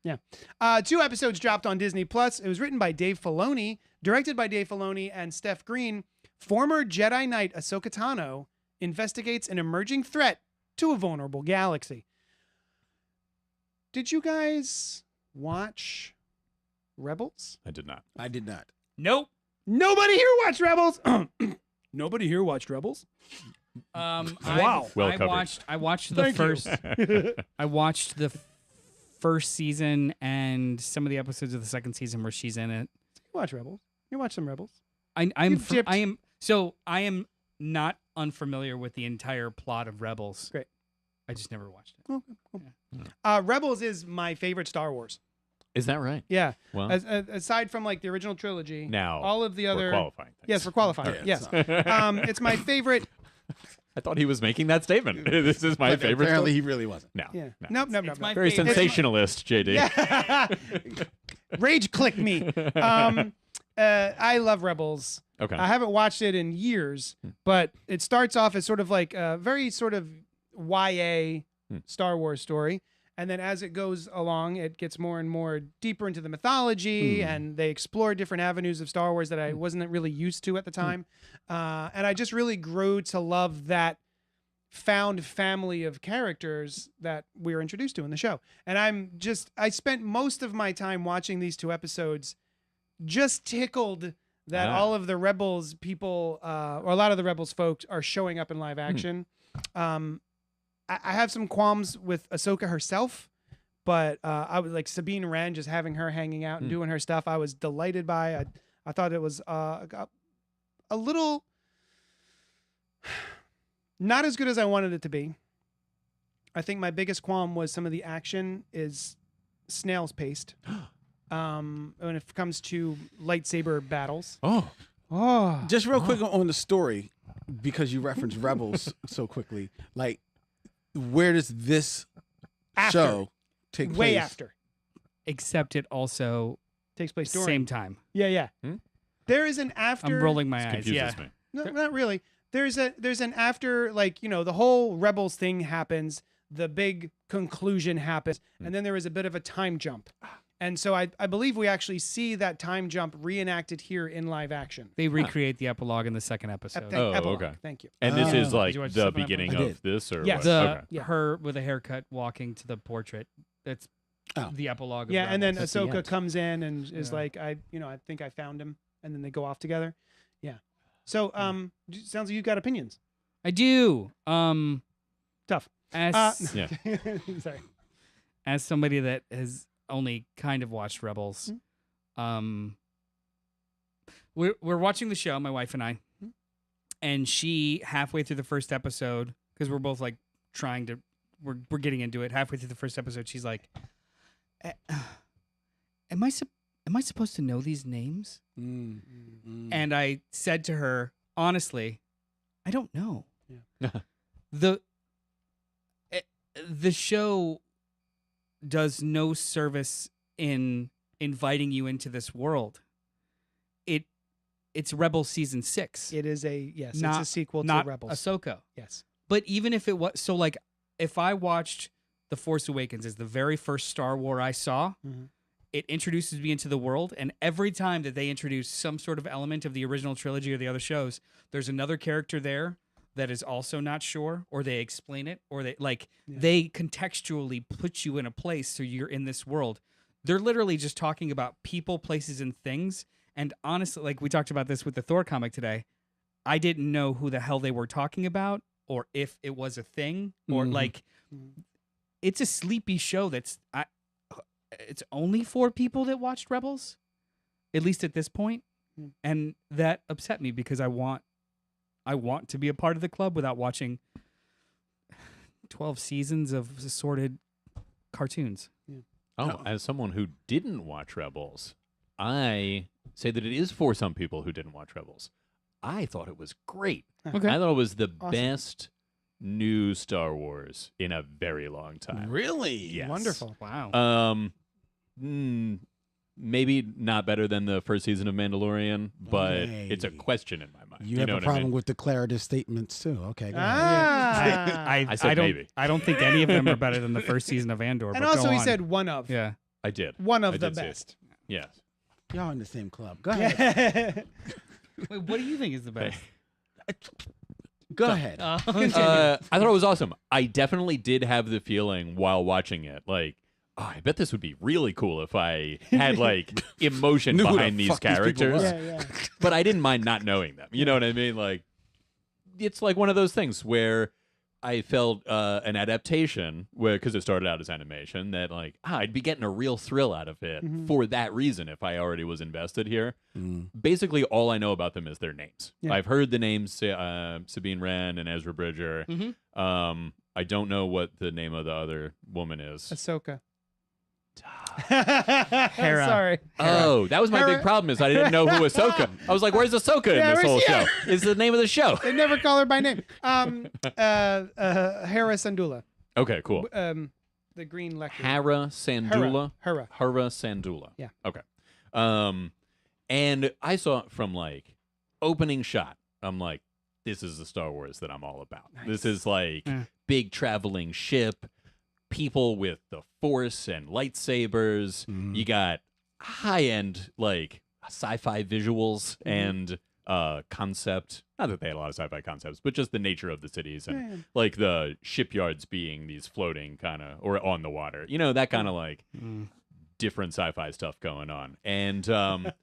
Yeah. 2 episodes dropped on Disney Plus. It was written by Dave Filoni, directed by Dave Filoni and Steph Green. Former Jedi Knight Ahsoka Tano investigates an emerging threat to a vulnerable galaxy. Did you guys watch Rebels?
I did not.
I did not.
Nope.
Nobody here watched Rebels. Nobody here watched Rebels.
Wow.
Well covered.
I watched the first. I watched the first season and some of the episodes of the second season where she's in it.
You watch Rebels. You watch some Rebels.
I
dipped.
am not unfamiliar with the entire plot of Rebels.
Great.
I just never watched it.
Okay, cool. Rebels is my favorite Star Wars.
Is that right?
Yeah.
Well,
Aside from like the original trilogy,
now
all of the
we're
other
qualifying things.
Yes, we're qualifying.
Yeah,
Yes. It's my favorite.
I thought he was making that statement. This is my
But
favorite.
apparently,
story.
he really wasn't.
No.
Yeah.
No.
No.
It's my
Very
favorite.
sensationalist, JD.
Yeah. Rage click me. I love Rebels.
Okay.
I haven't watched it in years, but it starts off as sort of like a very sort of YA Star Wars story. And then as it goes along, it gets more and more deeper into the mythology, and they explore different avenues of Star Wars that I wasn't really used to at the time. And I just really grew to love that found family of characters that we were introduced to in the show. And I spent most of my time watching these 2 episodes just tickled that all of the Rebels people, or a lot of the Rebels folks, are showing up in live action. I have some qualms with Ahsoka herself, but I was like Sabine Wren, just having her hanging out and doing her stuff. I was delighted by. I thought it was a little not as good as I wanted it to be. I think my biggest qualm was some of the action is snail's paced. When it comes to lightsaber battles.
Oh.
Just real quick on the story, because you referenced Rebels so quickly. Like, where does this show take place?
Way after.
Except it also
Takes place during.
same time.
Yeah. There is an after.
I'm rolling my eyes.
Confuses
Yeah.
me.
No, not really. There's an after, like, the whole Rebels thing happens, the big conclusion happens, and then there is a bit of a time jump. And so I believe we actually see that time jump reenacted here in live action.
They recreate the epilogue in the second episode.
Epilogue.
okay.
Thank you.
And this is like
Did you watch
the
the second
beginning
episode? I
of this, or
Yes.
what?
The
Okay.
Yeah.
her with a haircut walking to the portrait. That's the epilogue. Of
Yeah, and then
Rebels.
the
Ahsoka
end.
comes in and is
Yeah.
like, I think I found him, and then they go off together. Yeah. So, sounds like you've got opinions.
I do.
Tough.
As
Yeah.
Sorry.
as somebody that has only kind of watched Rebels, we're watching the show, my wife and I, and she halfway through the first episode, because we're both like trying to, we're getting into it. Halfway through the first episode, she's like, "Am I supposed to know these names?" And I said to her, honestly, I don't know.
Yeah.
The show does no service in inviting you into this world. It's Rebels season 6.
It is it's
Not-
a sequel to
not
Rebels.
Ahsoka.
Yes.
But even if it was, so like, if I watched The Force Awakens as the very first Star Wars I saw, it introduces me into the world, and every time that they introduce some sort of element of the original trilogy or the other shows, there's another character there that is also not sure, or they explain it, or they contextually put you in a place so you're in this world. They're literally just talking about people, places, and things. And honestly, like we talked about this with the Thor comic today, I didn't know who the hell they were talking about, or if it was a thing, or it's a sleepy show it's only 4 people that watched Rebels, at least at this point. And that upset me because I want to be a part of the club without watching 12 seasons of assorted cartoons.
Oh, as someone who didn't watch Rebels, I say that it is for some people who didn't watch Rebels. I thought it was great.
Okay.
I thought it was the
Awesome.
best new Star Wars in a very long time.
Really?
Yes.
Wonderful.
Wow.
Maybe not better than the first season of Mandalorian, but
Okay.
it's a question in my mind.
You have
know
a
what
problem
I mean?
with declarative statements too. Okay. Go ahead.
I said
don't.
maybe.
I don't think any of them are better than the first season of Andor.
And
but
also,
go
he
on.
said one of.
"Yeah,
I did.
One
I
of the
did say it.
best.
Yes.
Y'all in the same club. Go ahead.
wait, what do you think is the best?"
Go ahead.
I thought it was awesome. I definitely did have the feeling while watching it, like, oh, I bet this would be really cool if I had like emotion
Knew who the
behind these
fuck these people
characters.
were.
Yeah, yeah.
But I didn't mind not knowing them. You know what I mean? Like, it's like one of those things where I felt an adaptation, because it started out as animation, that like I'd be getting a real thrill out of it for that reason if I already was invested here. Basically, all I know about them is their names.
Yeah.
I've heard the names Sabine Wren and Ezra Bridger. I don't know what the name of the other woman is.
Ahsoka.
Hera.
Sorry.
Oh, that was my
Hera-
big problem is I didn't know who Ahsoka. I was like, where's Ahsoka in
Yeah,
this whole
where's
show?
she
Is the name of the show.
They never call her by name. Hera Syndulla.
Okay, cool.
The green lecture.
Hera Syndulla.
Hera.
Hera Syndulla.
Yeah.
Okay. And I saw it from like opening shot. I'm like, this is the Star Wars that I'm all about. This is like big traveling ship, people with the Force and lightsabers. You got high end like sci-fi visuals and concept. Not that they had a lot of sci-fi concepts, but just the nature of the cities and like the shipyards being these floating kind of or on the water. You know, that kind of like different sci-fi stuff going on. And
What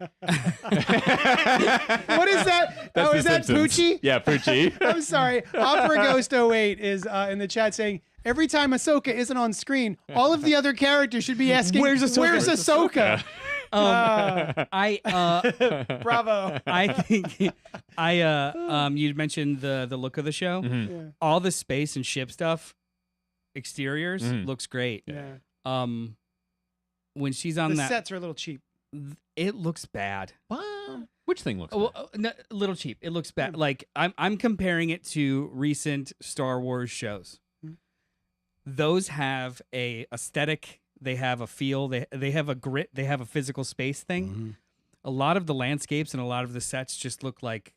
is that?
that's
Oh,
The
is that
Simpsons.
Poochie?
Yeah, Poochie.
I'm sorry. Opera Ghost 08 is in the chat saying, every time Ahsoka isn't on screen, all of the other characters should be asking, Where's Ahsoka? Bravo.
I think you mentioned the look of the show.
Yeah.
All the space and ship stuff, exteriors looks great.
Yeah.
When she's on
The
that,
sets are a little cheap.
it looks bad.
What? Which thing looks
Well,
bad?
no, a little cheap. It looks bad. Like I'm comparing it to recent Star Wars shows. Those have a aesthetic. They have a feel. They have a grit. They have a physical space thing. A lot of the landscapes and a lot of the sets just look like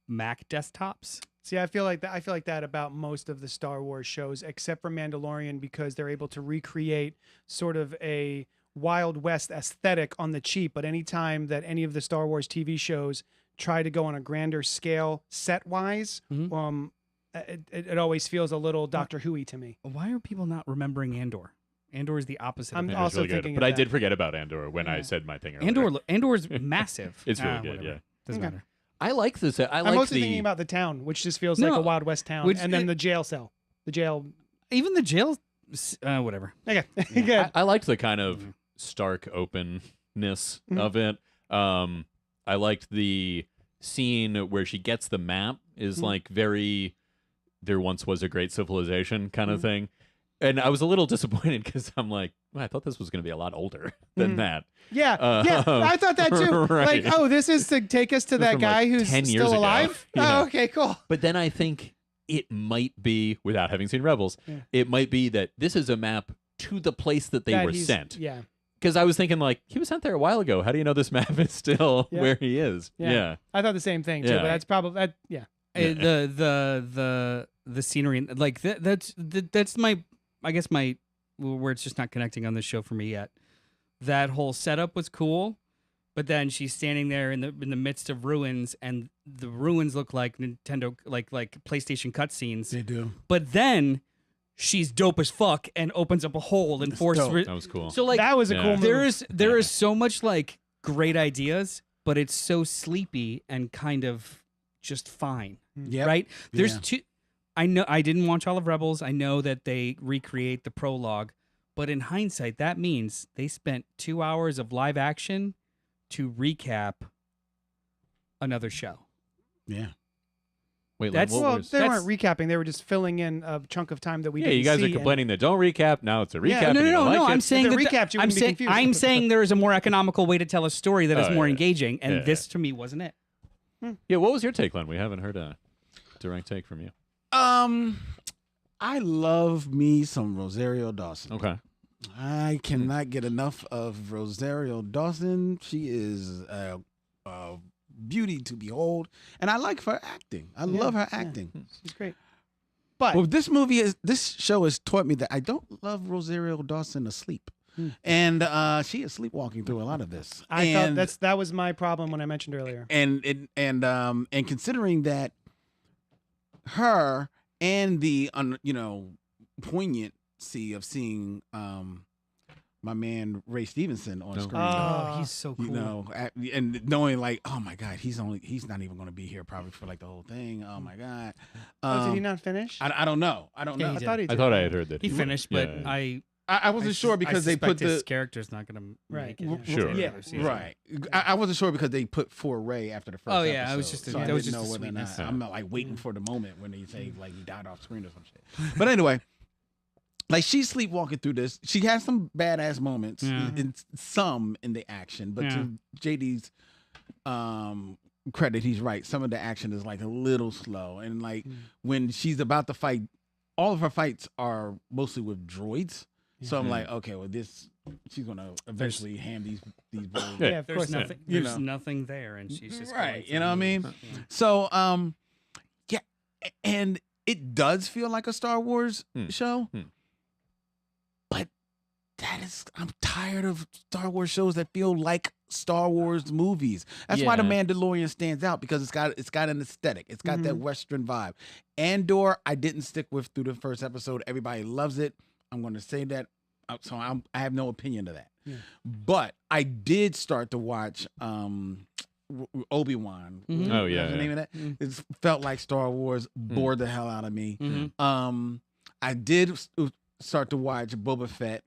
Mac desktops.
See, I feel like that about most of the Star Wars shows, except for Mandalorian, because they're able to recreate sort of a Wild West aesthetic on the cheap. But anytime that any of the Star Wars TV shows try to go on a grander scale set-wise, it always feels a little Doctor Who-y to me.
Why are people not remembering Andor? Andor is the opposite.
I'm
of
Yeah,
that.
it's
also
really good.
thinking
But
of
I
that.
did forget about Andor when I said my thing earlier.
Andor's massive.
It's really good,
whatever.
yeah.
Doesn't
Okay.
matter.
I like this. I
I'm
like
mostly
the.
thinking about the town, which just feels
No,
like a Wild West town,
which
and then
it-
the jail cell. The jail.
Even the jail, whatever.
Okay, good.
I liked the kind of stark openness of it. I liked the scene where she gets the map is like very there once was a great civilization kind of thing. And I was a little disappointed because I'm like, well, I thought this was going to be a lot older than that.
Yeah, yeah, I thought that too.
Right.
Like, oh, this is to take us to that
from,
guy
like,
who's
10 years
still
ago.
alive.
Yeah.
Oh, okay, cool.
But then I think it might be, without having seen Rebels, it might be that this is a map to the place that they
That
were
he's-
sent.
Yeah,
Because I was thinking, like, he was sent there a while ago. How do you know this map is still
Yeah.
where he is?
yeah, I thought the same thing too.
Yeah.
But that's probably that. Yeah,
The scenery, like that's my, I guess my, where it's just not connecting on this show for me yet. That whole setup was cool, but then she's standing there in the midst of ruins, and the ruins look like Nintendo, like PlayStation cutscenes.
They do.
But then she's dope as fuck and opens up a hole and forces.
dope.
That was cool.
So like
that was a
Yeah.
cool move.
there is so much like great ideas, but it's so sleepy and kind of just fine.
Yeah.
Right? There's
Yeah.
two. I know I didn't watch all of Rebels. I know that they recreate the prologue, but in hindsight, that means they spent 2 hours of live action to recap another show.
Yeah.
Wait,
That's-
what
well,
was...
they
that's-
weren't recapping; they were just filling in a chunk of time that we
Yeah,
didn't
you guys
see.
are
and-
complaining that don't recap. Now it's a recap.
Yeah.
and you don't like
I'm
it.
saying
If
that
they recapped, you
I'm
wouldn't be
saying
confused.
I'm saying there is a more economical way to tell a story that is
Oh,
more
yeah.
engaging, and
Yeah.
this to me wasn't it.
Yeah, what was your take, Len? We haven't heard a direct take from you.
I love me some Rosario Dawson.
Okay.
I cannot get enough of Rosario Dawson. She is a beauty to behold, and I like her acting. I love her acting.
She's great. But
Well, this show has taught me that I don't love Rosario Dawson asleep, and she is sleepwalking through a lot of this.
I
and,
thought that was my problem when I mentioned earlier.
and considering that her and the poignant see of seeing my man Ray Stevenson on screen.
Oh, he's so cool.
You know, and knowing like, oh my God, he's not even going to be here probably for like the whole thing. Oh my God.
Did he not finish?
I don't know. I don't
Yeah,
know.
he
I
did.
thought he did.
I thought I had heard that
He finished, but
Yeah.
I wasn't sure because they put
his
the
character's not gonna
Right.
make it.
Sure.
into the
Yeah.
other season.
right. I wasn't sure because they put for Ray after the first.
Oh, yeah,
episode,
it was just a-
so I
that was
didn't
just
know
a
whether or not.
sweetness.
I'm not like waiting for the moment when they say like he died off screen or some shit. But anyway. Like she's sleepwalking through this. She has some badass moments,
Yeah.
some in the action, but
Yeah.
to JD's credit, he's right. Some of the action is like a little slow, and like when she's about to fight, all of her fights are mostly with droids. So I'm like, okay, well, she's gonna eventually hand these birds.
Yeah.
Yeah, of
There's
course.
nothing.
You
There's
know.
nothing there, and she's just
Right,
going
you know what I mean?
through moves. Yeah.
So yeah, and it does feel like a Star Wars show. But I'm tired of Star Wars shows that feel like Star Wars movies. That's why The
Yeah.
Mandalorian stands out because it's got an aesthetic. It's got that Western vibe. Andor, I didn't stick with through the first episode. Everybody loves it. I'm going to say that. So I have no opinion of that.
Yeah.
But I did start to watch Obi-Wan.
Oh, yeah,
What's the
yeah.
name of that? It felt like Star Wars. Bored the hell out of me. I did start to watch Boba Fett.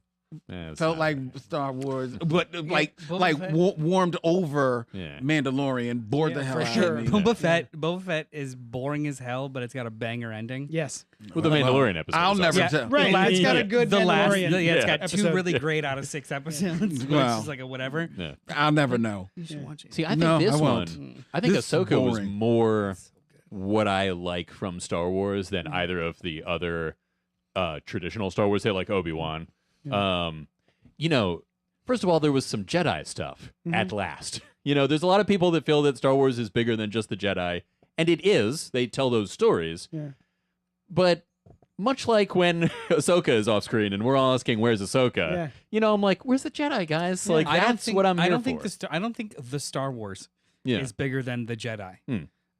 Yeah, it's
Felt
not-
like Star Wars, but like
Boba Fett-
warmed over
Yeah.
Mandalorian. Bored
Yeah,
the hell
for
out
sure.
of me.
Boba Fett is boring as hell, but it's got a banger ending.
Yes.
Well, the Mandalorian episode.
I'll
was
never
awesome.
tell.
Right. It's got a
Yeah.
good
The last,
Mandalorian.
it's got
episode.
two really great out of 6 episodes. But
Wow.
it's just like a whatever.
Yeah.
I'll never know.
You should watch it.
See, I think
No,
this
I won't.
one, I think
This is
Ahsoka was
boring.
more what I like from Star Wars than either of the other traditional Star Wars, say like Obi-Wan. You know, first of all, there was some Jedi stuff at last. You know, there's a lot of people that feel that Star Wars is bigger than just the Jedi, and it is. They tell those stories.
Yeah.
But much like when Ahsoka is off screen and we're all asking, where's Ahsoka?
Yeah.
You know, I'm like, where's the Jedi, guys? Like, that's what I'm here
I don't
for.
think I don't think the Star Wars
Yeah.
is bigger than the Jedi.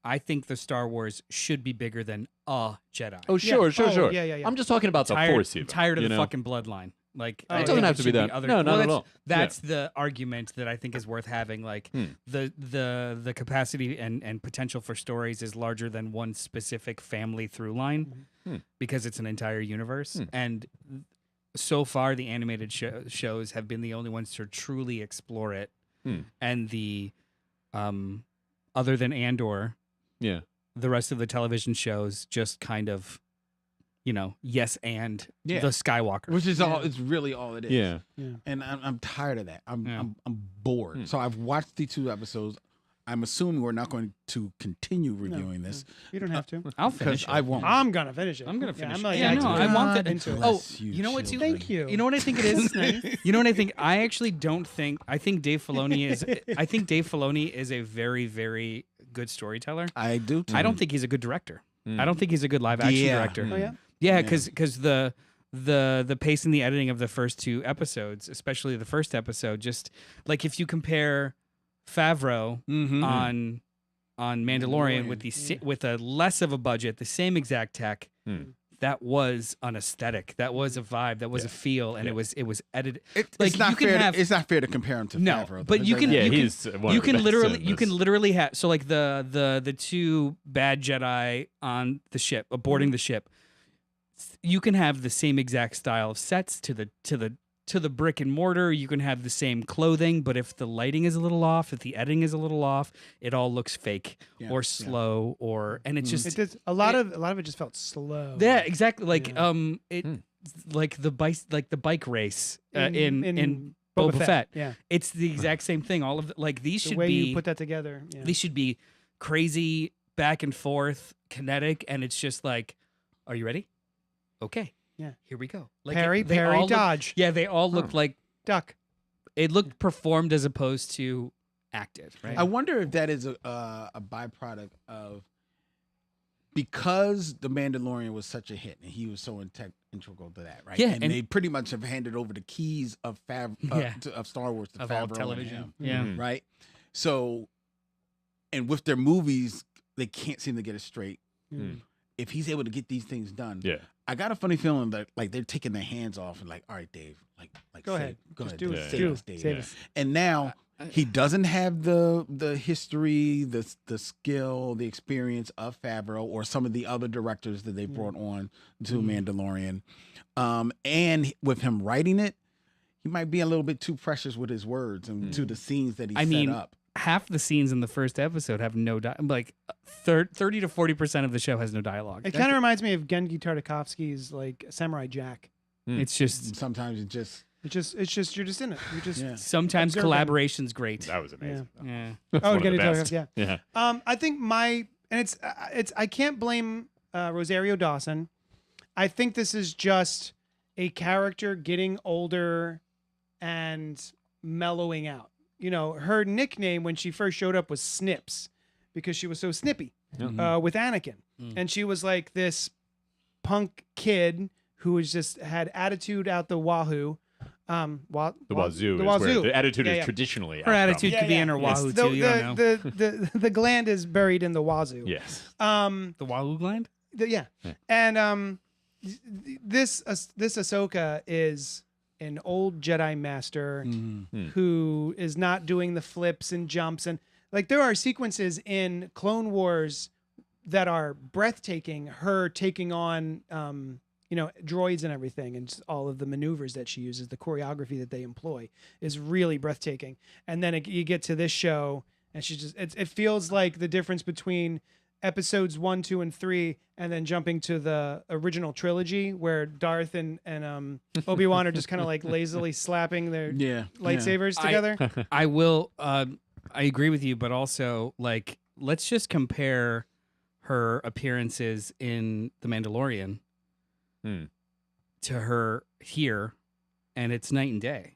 I think the Star Wars should be bigger than a Jedi.
Oh, sure, sure,
Oh,
sure.
yeah.
I'm just talking about the Force even.
tired of
you
the
know?
fucking bloodline. Like
Oh,
I
it
think
doesn't
have to be
should
that.
other-
No, not
well,
at all.
That's the argument that I think is worth having. Like
Hmm.
the capacity and potential for stories is larger than one specific family through line because it's an entire universe. And so far, the animated shows have been the only ones to truly explore it. And the other than Andor,
Yeah.
the rest of the television shows just kind of, you know, yes and
Yeah.
the Skywalker.
Which is all. It's really all it is.
Yeah.
And I'm tired of that. I'm
Yeah.
I'm bored. So I've watched the 2 episodes. I'm assuming we're not going to continue reviewing this
You don't have to.
I'll
because
finish it.
I won't.
I'm gonna finish it.
I'm gonna finish
I'm
it.
like,
Yeah, no, I want it.
into it.
Oh,
Bless
you know what, too?
children.
Thank you.
You know what I think it is? You know what I think? I actually don't think. I think Dave Filoni is. I think Dave Filoni is a very, very good storyteller.
I do. Too.
I don't think he's a good director. I don't think he's a good live action
Yeah.
director.
Oh yeah.
Yeah, because the pace and the editing of the first 2 episodes, especially the first episode, just like if you compare Favreau on Mandalorian with with a less of a budget, the same exact tech. That was an aesthetic. That was a vibe. That was a feel, and it was edited.
It's not
you can
fair.
have,
it's not fair to compare him to
no,
Favreau, though.
but you can
Yeah,
you
he's
can,
one
you
of the
can
best
literally
in
you
this.
can literally have so like the 2 bad Jedi on the ship boarding the ship. You can have the same exact style of sets to the brick and mortar. You can have the same clothing, but if the lighting is a little off, if the editing is a little off, it all looks fake or slow and it's just
It did, a lot of it just felt slow.
yeah, exactly. Like like the bike race in Boba Fett.
Yeah.
It's the exact same thing. All of like these
The
should
way
be
you put that together. Yeah.
these should be crazy back and forth, kinetic, and it's just like, are you ready? Okay.
Yeah.
Here we go. Like
Parry,
they
parry,
all look-
dodge.
yeah, they all look like
Duck.
it looked performed as opposed to acted. Right.
I wonder if that is a byproduct of because The Mandalorian was such a hit and he was so integral to that, right?
Yeah,
and they pretty much have handed over the keys of of Star Wars to
of all
Favreau
television.
and
Yeah.
him, right? So, and with their movies, they can't seem to get it straight. If he's able to get these things done,
Yeah.
I got a funny feeling that like they're taking their hands off and like, all right, Dave, like
Go ahead.
Go
Just
ahead,
do
Dave.
it.
Save
Do
us,
it.
Dave.
Save us.
And now he doesn't have the history, the skill, the experience of Favreau or some of the other directors that they brought on to Mandalorian. And with him writing it, he might be a little bit too precious with his words and to the scenes that he set up.
Half the scenes in the first episode have no like 30 to 40% of the show has no dialogue.
It kind of reminds me of Genki Tartakovsky's like Samurai Jack.
It's just
Sometimes it just
It's just you're just in it. You're just
sometimes
observing.
collaboration's great.
That was amazing.
Yeah.
Oh,
One of the
Genki
best.
Tartakovsky, yeah.
Yeah.
I think it's I can't blame Rosario Dawson. I think this is just a character getting older and mellowing out. You know, her nickname when she first showed up was Snips because she was so snippy with Anakin. And she was like this punk kid who was just had attitude out the wahoo.
The wazoo.
The
is where
wazoo.
the attitude
Yeah,
is
yeah.
traditionally.
Her
out
attitude
from.
could be in her wahoo
the,
too. You don't know.
the gland is buried in the wazoo.
Yes.
The wahoo gland?
Yeah. And this Ahsoka is an old Jedi master who is not doing the flips and jumps, and like there are sequences in Clone Wars that are breathtaking. Her taking on droids and everything, and just all of the maneuvers that she uses, the choreography that they employ is really breathtaking. And then you get to this show, and she just it feels like the difference between episodes 1, 2, and 3, and then jumping to the original trilogy where Darth and Obi-Wan are just kind of like lazily slapping their lightsabers together.
I will. I agree with you, but also like let's just compare her appearances in The Mandalorian to her here, and it's night and day.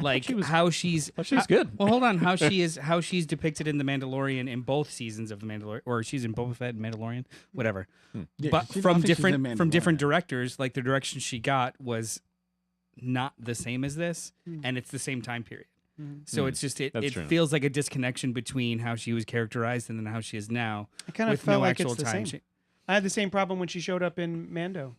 Like how she's
good.
Well, hold on. How she's depicted in The Mandalorian in both seasons of The Mandalorian, or she's in Boba Fett and Mandalorian, whatever.
Yeah,
But
I
from
think she's in
different
Mandalorian.
directors, like the direction she got was not the same as this, and it's the same time period. So it's just it
That's true.
feels like a disconnection between how she was characterized and then how she is now.
I kind of
with
felt
no
like
actual
it's the
time.
same. I had the same problem when she showed up in Mando.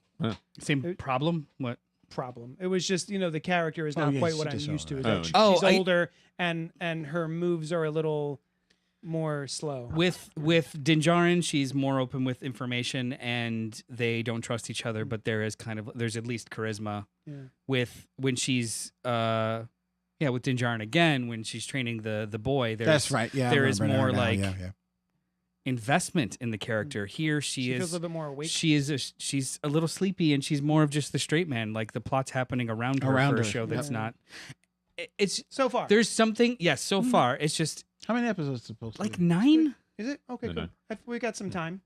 Same problem. What?
Problem. It was just the character is not quite what I'm used to. Is
Oh.
that she's
I-
older and her moves are a little more slow.
With Din Djarin, she's more open with information, and they don't trust each other. But there's at least charisma.
Yeah.
With when she's with Din Djarin again, when she's training the boy,
That's right. Yeah, I
there is
remember
more
that now.
like
yeah.
investment in the character. Here
She
she
feels a
is.
little bit more awake.
She's a little sleepy, and she's more of just the straight man. Like the plot's happening around her
Around
for a
her,
show that's
yep.
not. It's
So far.
there's something. Yes, so far it's just
How many episodes supposed to
like
be?
9.
Is it? Okay,
No,
cool. We got some time.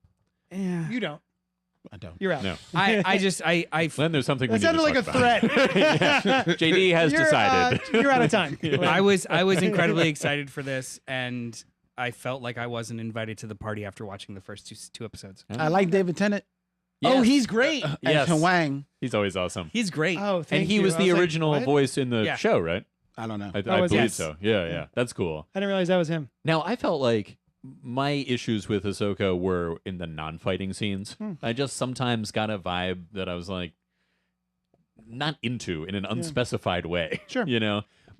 Yeah.
You don't.
I don't.
You're out.
No.
I
Then there's something we
That
need to
sounded like a
talk about.
threat.
Yeah. JD has
You're,
decided.
you're out of time.
I was incredibly excited for this, and I felt like I wasn't invited to the party after watching the first two episodes.
I like David Tennant.
Yes.
Oh, he's great.
yes.
As Huang.
He's always awesome.
He's great.
Oh, thank
And he
you.
was
I
the
like,
original
what?
voice in the
Yeah.
show, right?
I don't know.
I
was
believe
yes.
so. Yeah. That's cool.
I didn't realize that was him.
Now, I felt like my issues with Ahsoka were in the non-fighting scenes. I just sometimes got a vibe that I was like not into in an unspecified way.
Sure.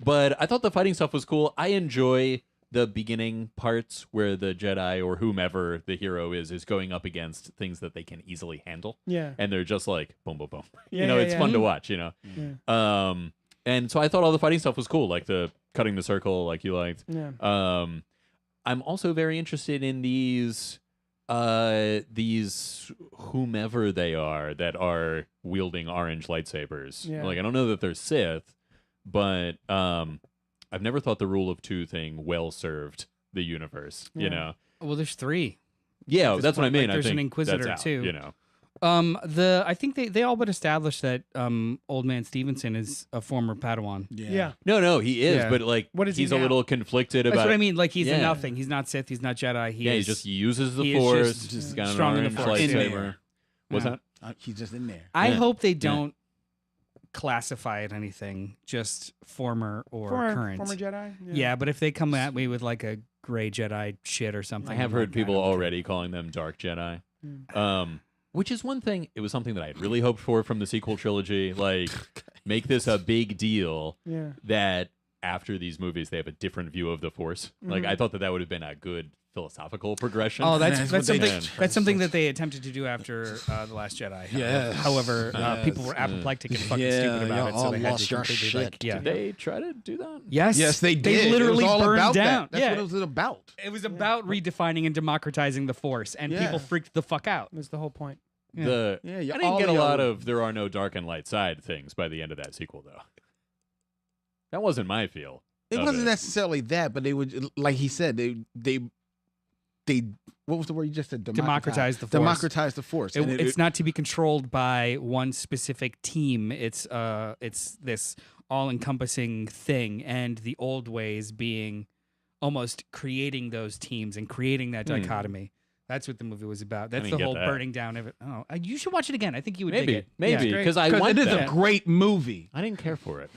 But I thought the fighting stuff was cool. I enjoy the beginning parts where the Jedi or whomever the hero is going up against things that they can easily handle.
Yeah.
And they're just like boom, boom, boom.
Yeah,
It's
yeah.
fun to watch,
Yeah.
And so I thought all the fighting stuff was cool, like the cutting the circle, like you liked.
Yeah.
I'm also very interested in these whomever they are that are wielding orange lightsabers.
Yeah.
Like I don't know that they're Sith, but I've never thought the rule of 2 thing well served the universe.
Yeah.
Well, there's 3.
Yeah,
At this
that's what I
point,
mean.
like, there's
I
an
think
Inquisitor,
that's out,
too. I think they all but established that Old Man Stevenson is a former Padawan.
Yeah.
No, he is,
Yeah.
but like
What is he
he's a
now?
little conflicted about.
That's what I mean. Like he's
Yeah.
a nothing. He's not Sith. He's not Jedi.
He just uses the
he is
Force.
just
got an
strong in the
orange
Force.
In
lightsaber.
there.
What's
Yeah.
that?
He's just in there.
I
Yeah.
hope they don't classify it anything. Just former or current.
Former Jedi.
Yeah, but if they come at me with like a gray Jedi shit or something,
I have
I'm
heard
like,
people
don't care.
already calling them Dark Jedi. Which is one thing. It was something that I had really hoped for from the sequel trilogy. Like, make this a big deal.
Yeah.
That after these movies, they have a different view of the Force. Like, I thought that would have been a good philosophical progression.
Oh,
That's what they
something.
did.
That's something that they attempted to do after the Last Jedi.
Yes.
However,
Yes.
people were apoplectic and fucking
Yeah,
stupid about
y'all
it, so they
all
had
lost
to
your
completely
shit.
like, yeah.
Did they try to do that?
Yes,
Yes, they did.
They literally
it was all
burned
about
down.
That. That's
yeah.
what it was about.
It was about redefining and democratizing the Force, and
Yeah.
people freaked the fuck out.
That's the whole point.
The
Yeah,
I
yeah,
didn't
all
get a
of
lot
y'all-
of there are no dark and light side things by the end of that sequel, though. That wasn't my feel.
It
of
wasn't necessarily that, but they would, like he said, they. What was the word you just said?
Democratize the Force.
Democratize the Force. And
It's not to be controlled by one specific team. It's this all-encompassing thing, and the old ways being almost creating those teams and creating that dichotomy. That's what the movie was about. That's the
didn't get
whole
that.
burning down of it. Oh, you should watch it again. I think you would dig
Maybe,
it.
maybe
Yeah.
because I
because
want
it is
that.
a great movie.
I didn't care for it.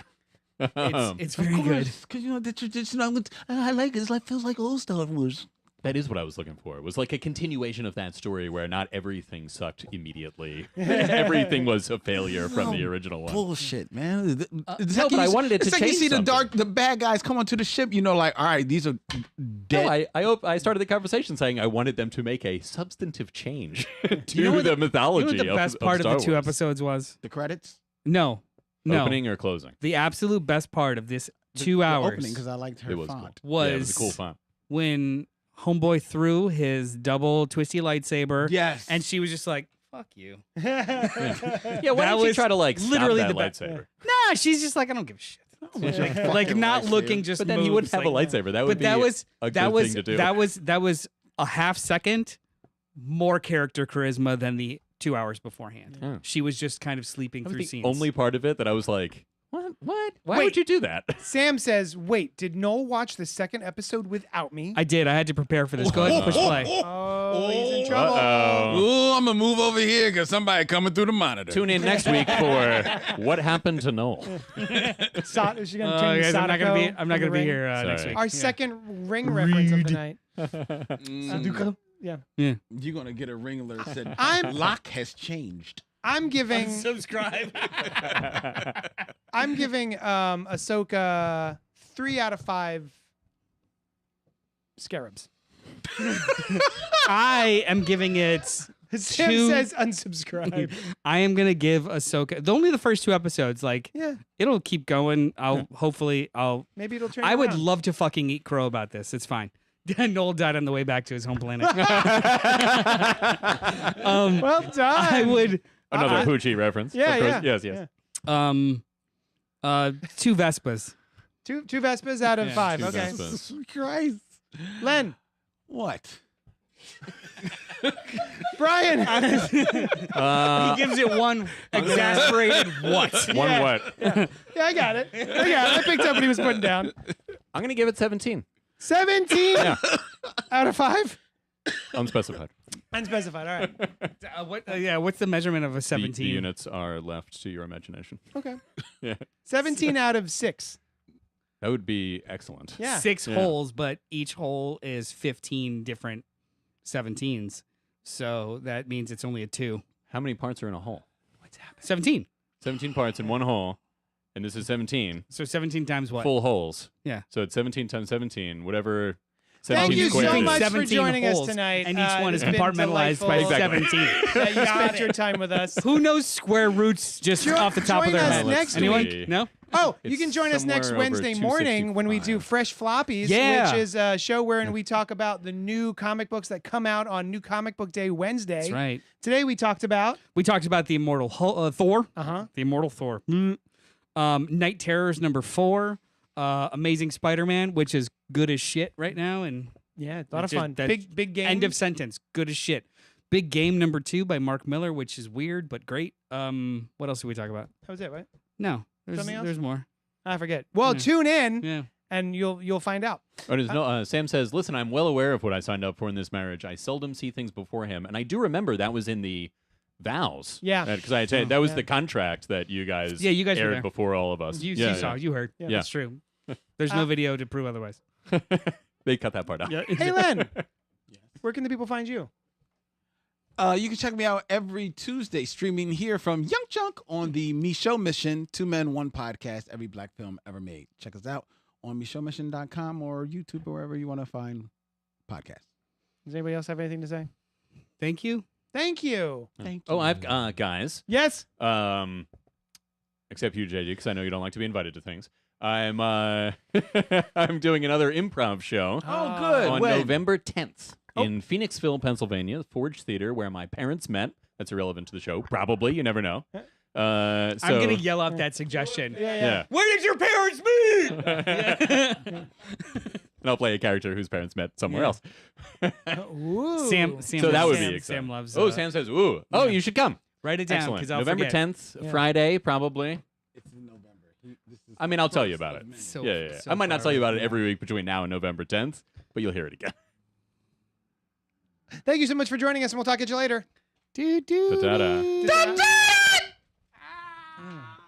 It's very good.
Because the traditional. I like it. It feels like old Star Wars.
That is what I was looking for. It was like a continuation of that story where not everything sucked immediately. Everything was a failure from the original one.
Bullshit, man.
no, but I wanted it to
it's like you
change
see
something.
the bad guys come onto the ship. You know, like, all right, these are dead.
No, I started the conversation saying I wanted them to make a substantive change to
You know what
the
You know
mythology
what the best
of
part of
Star
the two
Wars.
episodes was?
The credits.
No.
Opening or closing?
The absolute best part of this
The-
2
the
hours
opening because I liked her
It was
font.
cool. Yeah, it was a cool
was
font.
when Homeboy threw his double twisty lightsaber.
Yes,
And she was just like, fuck you.
Yeah, why
That
did you
was
try to like
literally
stop
the
that
best.
lightsaber?
Nah, she's just like, I don't give a shit. Like not looking, just
But then he wouldn't
moves,
have a
like-
lightsaber. That would
But
be
that was
a
that
good
was
thing to do.
that was a half second more character charisma than the 2 hours beforehand.
Yeah.
She was just kind of sleeping
That was
through
the
scenes.
only part of it that I was like, what? Why
Wait.
would you do that?
Sam says, "Wait, did Noel watch the second episode without me?"
I did. I had to prepare for this. Go ahead and push play.
Oh, he's in trouble.
Uh-oh.
Oh, I'm gonna move over here because somebody coming through the monitor.
Tune in next week for What Happened to Noel.
Is she gonna turn
Guys,
to
I'm not gonna be.
Sadako
I'm not
from
gonna
The
be
Ring?
here next
Sorry.
week.
Our
Yeah.
second ring reference of the night.
Mm,
Yeah,
you're gonna get a ring alert that said
I'm-
lock has changed.
I'm giving
Subscribe.
Ahsoka 3 out of 5 scarabs.
I am giving it.
Sam
Two-
says unsubscribe.
I am gonna give Ahsoka only the first 2 episodes. Like
Yeah,
it'll keep going. I'll.
maybe it'll turn.
I
you
would
around.
love to fucking eat crow about this. It's fine. Noel died on the way back to his home planet.
Well done.
I would.
Another Poochie reference.
Yeah,
of course.
yeah.
Yes.
Yeah.
2 Vespas.
Two Vespas out of
Yeah,
5.
two
Okay,
Vespas.
Jesus Christ.
Len,
What?
Brian.
He gives it one exasperated what?
One
Yeah.
what?
Yeah, I got it. I picked up what he was putting down.
I'm going to give it 17.
17
Yeah.
out of 5.
Unspecified.
Unspecified. All right.
Yeah, what's the measurement of a
The
17?
units are left to your imagination.
Okay.
Yeah.
17 out of 6.
That would be excellent.
Yeah.
6
Yeah.
holes, but each hole is 15 different 17s. So that means it's only a 2.
How many parts are in a hole?
17.
17 parts in one hole, and this is 17
So 17 times what?
full holes.
Yeah.
So it's 17 times 17, whatever.
Thank
17
you
squared
so
is.
much for
17
joining us
holes,
tonight.
and each one
It's
is
been
compartmentalized by
delightful
17.
that you spent your time with us.
Who knows square roots just off the top of
join
their
us
head?
next
Anyone?
week.
No?
Oh, you
It's
can join us next
somewhere over
Wednesday morning when we do
265.
Fresh Floppies,
Yeah.
which is a show wherein we talk about the new comic books that come out on New Comic Book Day Wednesday.
That's right.
Today we talked about
We talked about the immortal Thor. The immortal Thor. Night Terrors #4. Amazing Spider-Man, which is good as shit right now, and
yeah, a lot of
Just
fun.
that
Big game.
end of sentence. Good as shit. Big Game #2 by Mark Miller, which is weird but great. What else did we talk about?
That was it, right?
No,
Something else?
there's more.
I forget. Well,
Yeah.
tune in
Yeah.
and you'll find out.
Oh, there's no, Sam says, listen, I'm well aware of what I signed up for in this marriage. I seldom see things before him. And I do remember that was in the vows.
Yeah.
Because I that was
Yeah.
the contract that you guys,
Yeah, you guys were
aired
there.
before all of us.
You
yeah,
saw, you heard.
Yeah.
That's true. There's no video to prove otherwise.
They cut that part out.
Yeah.
Hey, Len, where can the people find you?
You can check me out every Tuesday streaming here from Young Chunk on the Me Show Mission, 2 Men, 1 podcast, every black film ever made. Check us out on MeShowMission.com or YouTube or wherever you want to find podcasts.
Does anybody else have anything to say?
Thank you.
Thank you.
Thank
Oh,
you.
I've guys.
Yes.
Except you, JJ, because I know you don't like to be invited to things. I'm I'm doing another improv show
Oh, good.
on
When?
November 10th in Phoenixville, Pennsylvania, the Forge Theater, where my parents met. That's irrelevant to the show. Probably. You never know.
I'm gonna yell out that suggestion.
Yeah.
Where did your parents meet?
And I'll play a character whose parents met somewhere else.
Ooh.
Sam.
So that would be
Sam,
exciting.
Sam loves.
Oh, Sam says, ooh. Oh, you should come.
Write it down
Excellent.
because I'll
November
forget.
10th, Friday, probably.
It's in November. This is
I mean, I'll tell you about it.
So-
Yeah.
so
I might not
far
tell you about
away.
it every week between now and November 10th, but you'll hear it again.
Thank you so much for joining us, and we'll talk to you later. Do, do,
Ta-ta-da.
do, do.